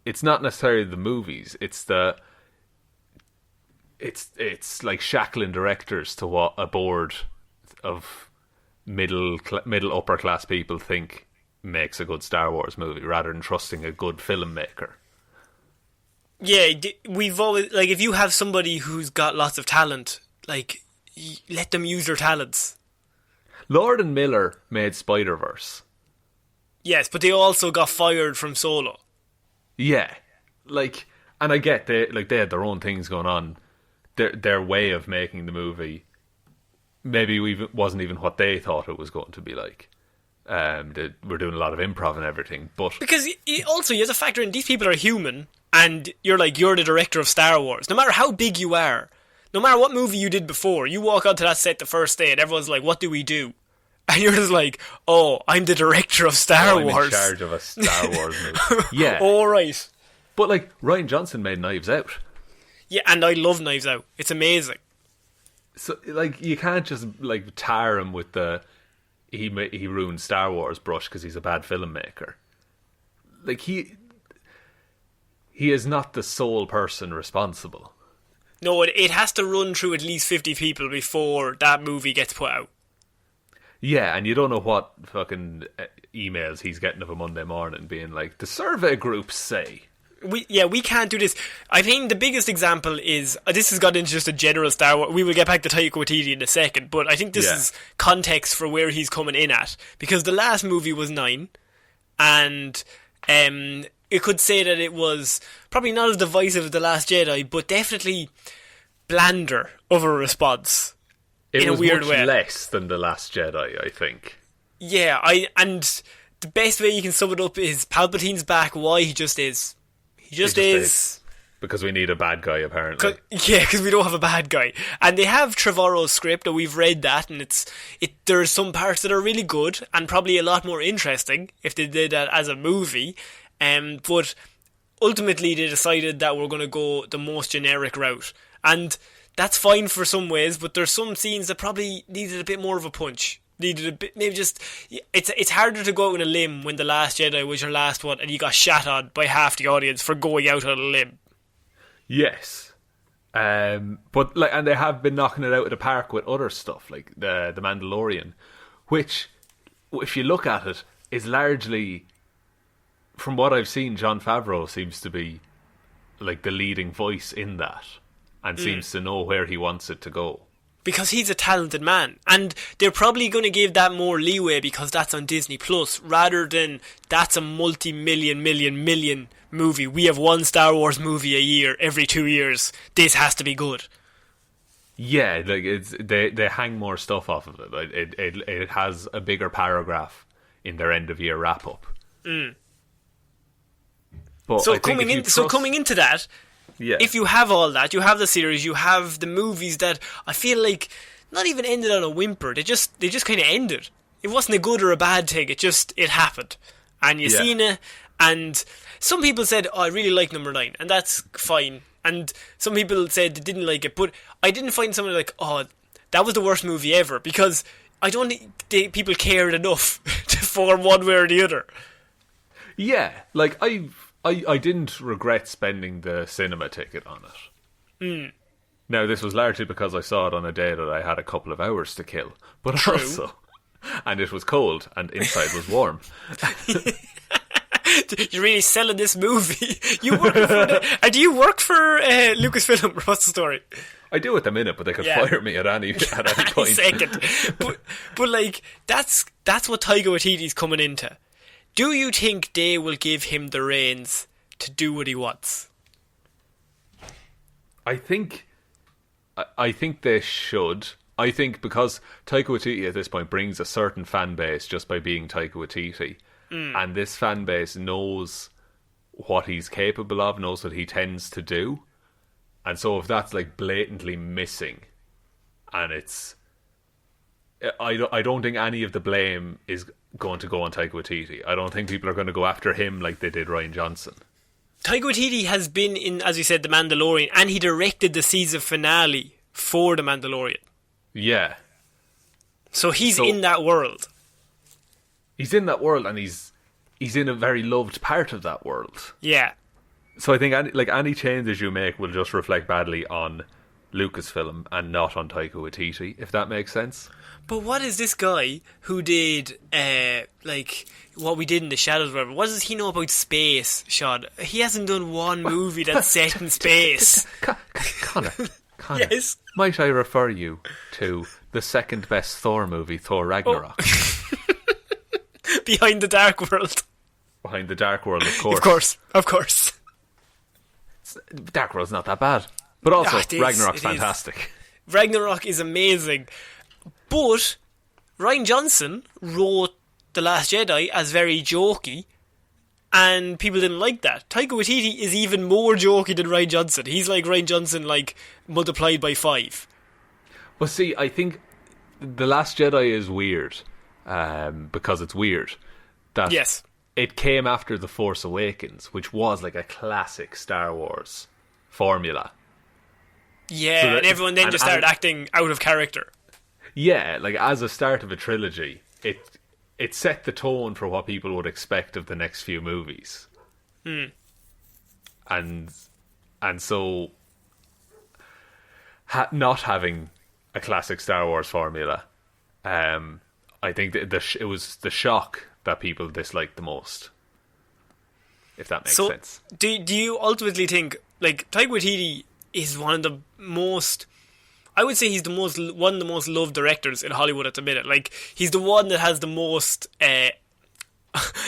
It's not necessarily the movies. It's like shackling directors to what a board of middle upper class people think makes a good Star Wars movie, rather than trusting a good filmmaker. Yeah, we've always, like, if you have somebody who's got lots of talent, like, let them use their talents. Lord and Miller made Spider-Verse. Yes, but they also got fired from Solo. Yeah, like, and I get they had their own things going on. Their way of making the movie maybe wasn't even what they thought it was going to be like. They were doing a lot of improv and everything, but because also you have to factor in these people are human, and you're the director of Star Wars. No matter how big you are, no matter what movie you did before, you walk onto that set the first day and everyone's like, "What do we do?" And you're just like, "Oh, I'm the director of Star Wars. I'm in charge of a Star Wars movie." Yeah, all right. But like, Rian Johnson made Knives Out. Yeah, and I love Knives Out. It's amazing. So, like, you can't just, like, tar him with the he ruined Star Wars brush because he's a bad filmmaker. Like, he is not the sole person responsible. No, it has to run through at least 50 people before that movie gets put out. Yeah, and you don't know what fucking emails he's getting of a Monday morning being like, the survey groups say. We can't do this. I think the biggest example is, this has got into just a general Star Wars. We will get back to Taika Waititi in a second, but I think this is context for where he's coming in at. Because the last movie was 9, and it could say that it was probably not as divisive as The Last Jedi, but definitely blander of a response. In a weird way. It was much less than The Last Jedi, I think. Yeah, and the best way you can sum it up is Palpatine's back. Why? He just is. He just is. Because we need a bad guy, apparently. Because we don't have a bad guy. And they have Trevorrow's script, and we've read that, and there's some parts that are really good, and probably a lot more interesting if they did that as a movie. But ultimately they decided that we're going to go the most generic route. And that's fine for some ways, but there's some scenes that probably needed a bit more of a punch. Needed a bit, maybe just. It's harder to go out on a limb when The Last Jedi was your last one and you got shat on by half the audience for going out on a limb. Yes, but and they have been knocking it out of the park with other stuff like the Mandalorian, which, if you look at it, is largely, from what I've seen, Jon Favreau seems to be like the leading voice in that, and seems to know where he wants it to go. Because he's a talented man, and they're probably going to give that more leeway because that's on Disney Plus, rather than that's a multi-million movie. We have one Star Wars movie a year, every 2 years. This has to be good. Yeah, like they hang more stuff off of it. It has a bigger paragraph in their end of year wrap up. But so coming into that. Yeah. If you have all that, you have the series, you have the movies that I feel like not even ended on a whimper. They just kind of ended. It wasn't a good or a bad thing. It happened, and you seen it. And some people said, "Oh, I really like number 9," and that's fine. And some people said they didn't like it, but I didn't find someone like, "Oh, that was the worst movie ever," because I don't think people cared enough to form one way or the other. Yeah, like I didn't regret spending the cinema ticket on it. Now, this was largely because I saw it on a day that I had a couple of hours to kill. But also, and it was cold, and inside was warm. You're really selling this movie. Do you work for Lucasfilm? What's the story? I do at the minute, but they could fire me at any point. Second. But like, that's what Taika Waititi's coming into. Do you think they will give him the reins to do what he wants? I think they should. I think because Taika Waititi at this point brings a certain fan base just by being Taika Waititi, and this fan base knows what he's capable of, knows what he tends to do, and so if that's like blatantly missing, and I don't think any of the blame is going to go on Taika Waititi. I don't think people are going to go after him like they did Rian Johnson. Taika Waititi has been in, as you said, The Mandalorian, and he directed the season finale for The Mandalorian. Yeah. So he's in that world. He's in that world, and he's in a very loved part of that world. Yeah. So I think any changes you make will just reflect badly on Lucasfilm and not on Taika Waititi, if that makes sense. But what is this guy who did what we did in the Shadows, whatever? What does he know about space, Sean? He hasn't done one movie that's set in space. Connor, yes. Might I refer you to the second best Thor movie, Thor Ragnarok? Behind the Dark World. Behind the Dark World, of course. Of course. Dark World's not that bad. But also, Ragnarok's fantastic. Ragnarok is amazing. But Rian Johnson wrote The Last Jedi as very jokey, and people didn't like that. Taika Waititi is even more jokey than Rian Johnson. He's like Rian Johnson, like, multiplied by 5. Well, see, I think The Last Jedi is weird, because it's weird. That yes. It came after The Force Awakens, which was like a classic Star Wars formula. Yeah, so and everyone then just started acting out of character. Yeah, like as a start of a trilogy, it set the tone for what people would expect of the next few movies. And so not having a classic Star Wars formula, I think it was the shock that people disliked the most. If that makes sense. Do you ultimately think, like, Taika Waititi is one of the most... I would say he's one of the most loved directors in Hollywood at the minute. Like, he's the one that has the most... the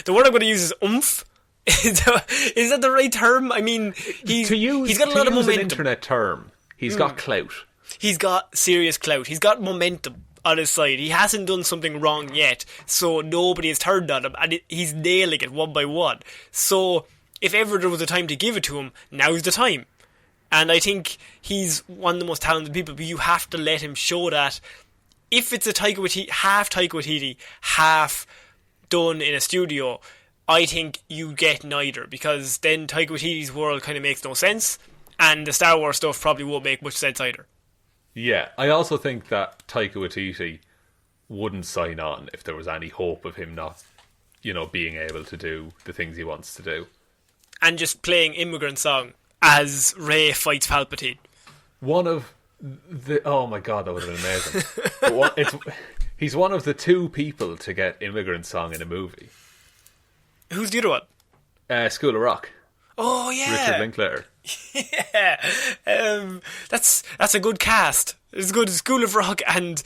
word I'm going to use is oomph. Is that the right term? I mean, he's got a lot of momentum. An internet term, he's got clout. He's got serious clout. He's got momentum on his side. He hasn't done something wrong yet, so nobody has turned on him, and he's nailing it one by one. So if ever there was a time to give it to him, now's the time. And I think he's one of the most talented people, but you have to let him show that. If it's a half Taika Waititi, half done in a studio, I think you get neither, because then Taika Waititi's world kind of makes no sense, and the Star Wars stuff probably won't make much sense either. Yeah, I also think that Taika Waititi wouldn't sign on if there was any hope of him not, being able to do the things he wants to do. And just playing Immigrant Song as Rey fights Palpatine. Oh my god, that would have been amazing. He's one of the 2 people to get Immigrant Song in a movie. Who's the other one? School of Rock. Oh yeah, Richard Linklater. Yeah, that's a good cast. It's good. School of Rock and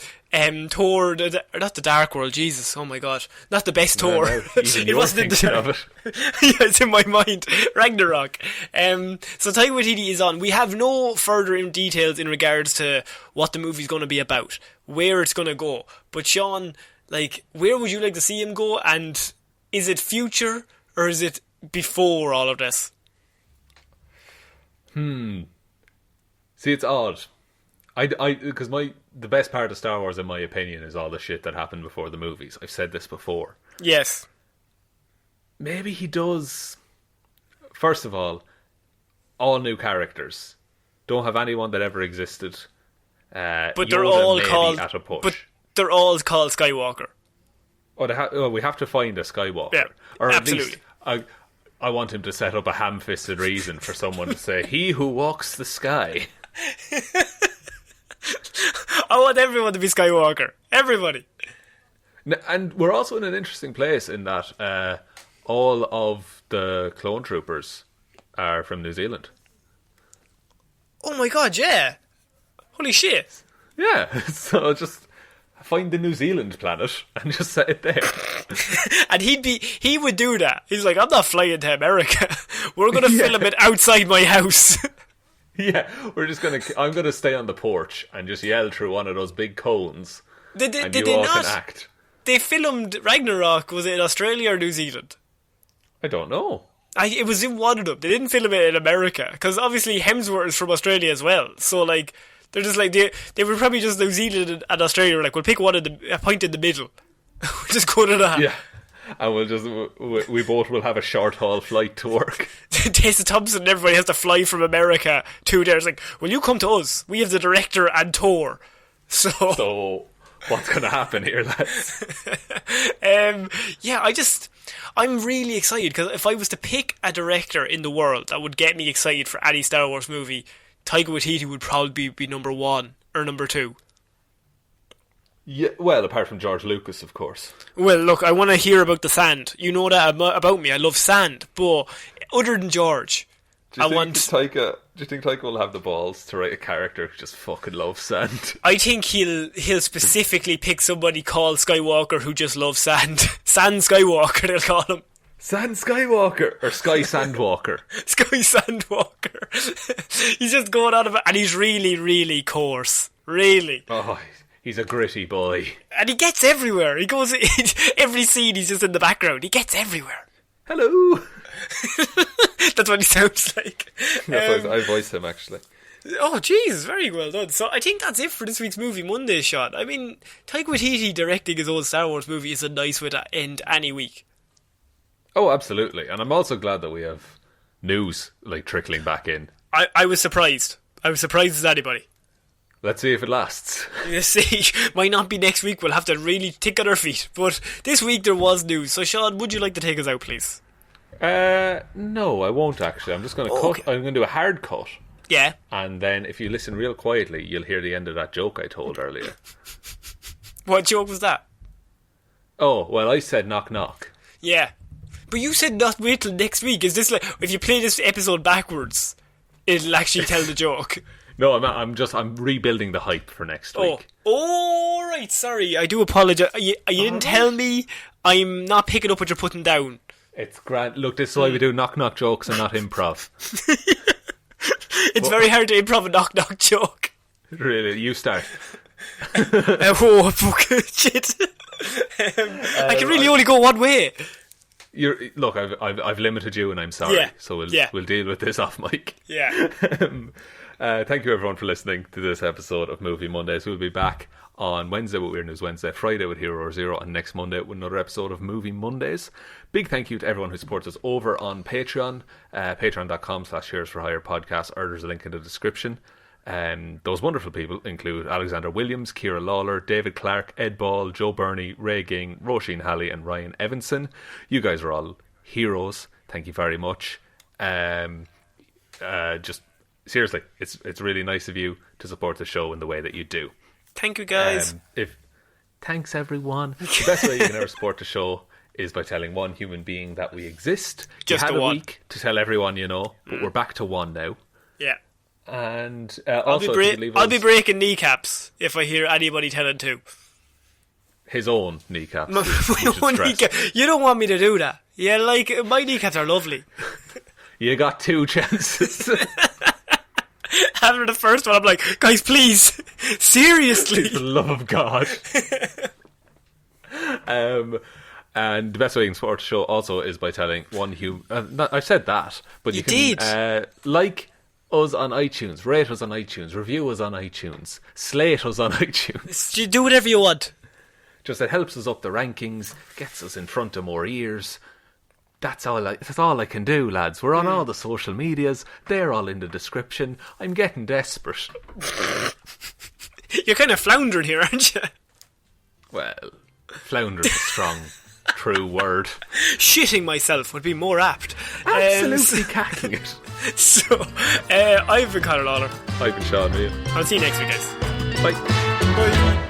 Thor, not the Dark World. Jesus, oh my god, not the best Thor. No, it wasn't thinking of it. Yeah, it's in my mind. Ragnarok. So Taika Waititi is on. We have no further details in regards to what the movie's going to be about, where it's going to go. But Sean, like, where would you like to see him go? And is it future or is it before all of this? See, it's odd. Because the best part of Star Wars, in my opinion, is all the shit that happened before the movies. I've said this before. Yes. Maybe he does. First of all new characters. Don't have anyone that ever existed. But they're all called. At a push. But they're all called Skywalker. We have to find a Skywalker. Yeah, or at absolutely. least I want him to set up a ham-fisted reason for someone to say, "He who walks the sky." I want everyone to be Skywalker. Everybody. And we're also in an interesting place in that all of the clone troopers are from New Zealand. Oh my god, yeah. Holy shit. Yeah, so just find the New Zealand planet and just set it there. And he would do that. He's like, I'm not flying to America. We're going to film it outside my house. Yeah, I'm gonna stay on the porch and just yell through one of those big cones. Did you they all not? can act. They filmed Ragnarok, was it in Australia or New Zealand? I don't know. It was in one of them. They didn't film it in America, because obviously Hemsworth is from Australia as well. So like, they're just like, they were probably just New Zealand and Australia were like, we'll pick a point in the middle. We'll just go to that. Yeah. And we both will have a short haul flight to work. Tessa Thompson and everybody has to fly from America to there. It's like, will you come to us? We have the director and Thor. So what's going to happen here, lads? Yeah, I'm really excited, because if I was to pick a director in the world that would get me excited for any Star Wars movie, Taika Waititi would probably be number 1 or number 2. Yeah, well, apart from George Lucas, of course. Well, look, I want to hear about the sand. You know that about me. I love sand. But other than George, do you think Taika will have the balls to write a character who just fucking loves sand? I think he'll specifically pick somebody called Skywalker who just loves sand. Sand Skywalker, they'll call him. Sand Skywalker or Sky Sandwalker. Sky Sandwalker. He's just going on about, and he's really, really coarse. Really. Oh, he's a gritty boy. And he gets everywhere. He goes, every scene he's just in the background. He gets everywhere. Hello. That's what he sounds like. I voice him, actually. Oh, jeez, very well done. So I think that's it for this week's Movie Monday, Sean. I mean, Taika Waititi directing his own Star Wars movie is a nice way to end any week. Oh, absolutely. And I'm also glad that we have news trickling back in. I was surprised. I was surprised as anybody. Let's see if it lasts. Let's see. Might not be next week. We'll have to really tick on our feet. But this week there was news. So, Sean, would you like to take us out, please? No, I won't actually. I'm just going to cut. Okay. I'm going to do a hard cut. Yeah. And then if you listen real quietly, you'll hear the end of that joke I told earlier. What joke was that? Oh, well, I said knock knock. Yeah. But you said not wait till next week. Is this like, if you play this episode backwards, it'll actually tell the joke? No, I'm rebuilding the hype for next week. Oh, right, sorry. I do apologise. You didn't tell me. I'm not picking up what you're putting down. It's grand. Look, this is why we do knock knock jokes and not improv. It's very hard to improv a knock knock joke. Really, you start. Oh, fuck, shit. I can really only go one way. Look, I've limited you, and I'm sorry. Yeah. So we'll deal with this off mic. Yeah. Thank you everyone for listening to this episode of Movie Mondays. We'll be back on Wednesday with Weird News Wednesday, Friday with Hero or Zero, and next Monday with another episode of Movie Mondays. Big thank you to everyone who supports us over on Patreon, patreon.com/sharesforhire podcast, or there's a link in the description. Those wonderful people include Alexander Williams, Ciara Lawler, David Clarke, Ed Ball, Joe Burney, Ray Ging, Roisin Hally and Ryan Evanson. You guys are all heroes. Thank you very much. Just seriously, it's really nice of you to support the show in the way that you do. Thank you, guys. Thanks everyone. The best way you can ever support the show is by telling one human being that we exist. Just you had a one week to tell everyone you know, but we're back to one now. Yeah. And I'll be breaking kneecaps if I hear anybody telling two. His own kneecaps. My own kneecap. You don't want me to do that. Yeah, like, my kneecaps are lovely. You got 2 chances. After the first one, I'm like, guys, please, seriously. For the love of God. And the best way you can support the show also is by telling one human... I've said that, but you can like us on iTunes, rate us on iTunes, review us on iTunes, slate us on iTunes. You do whatever you want. Just it helps us up the rankings, gets us in front of more ears. That's all I can do, lads. We're on all the social medias. They're all in the description. I'm getting desperate. You're kind of floundering here, aren't you? Well, flounder is a strong, true word. Shitting myself would be more apt. Absolutely cacking it. So, I've been Ciara Lawler. I've been Sean Neal. I'll see you next week, guys. Bye. Bye.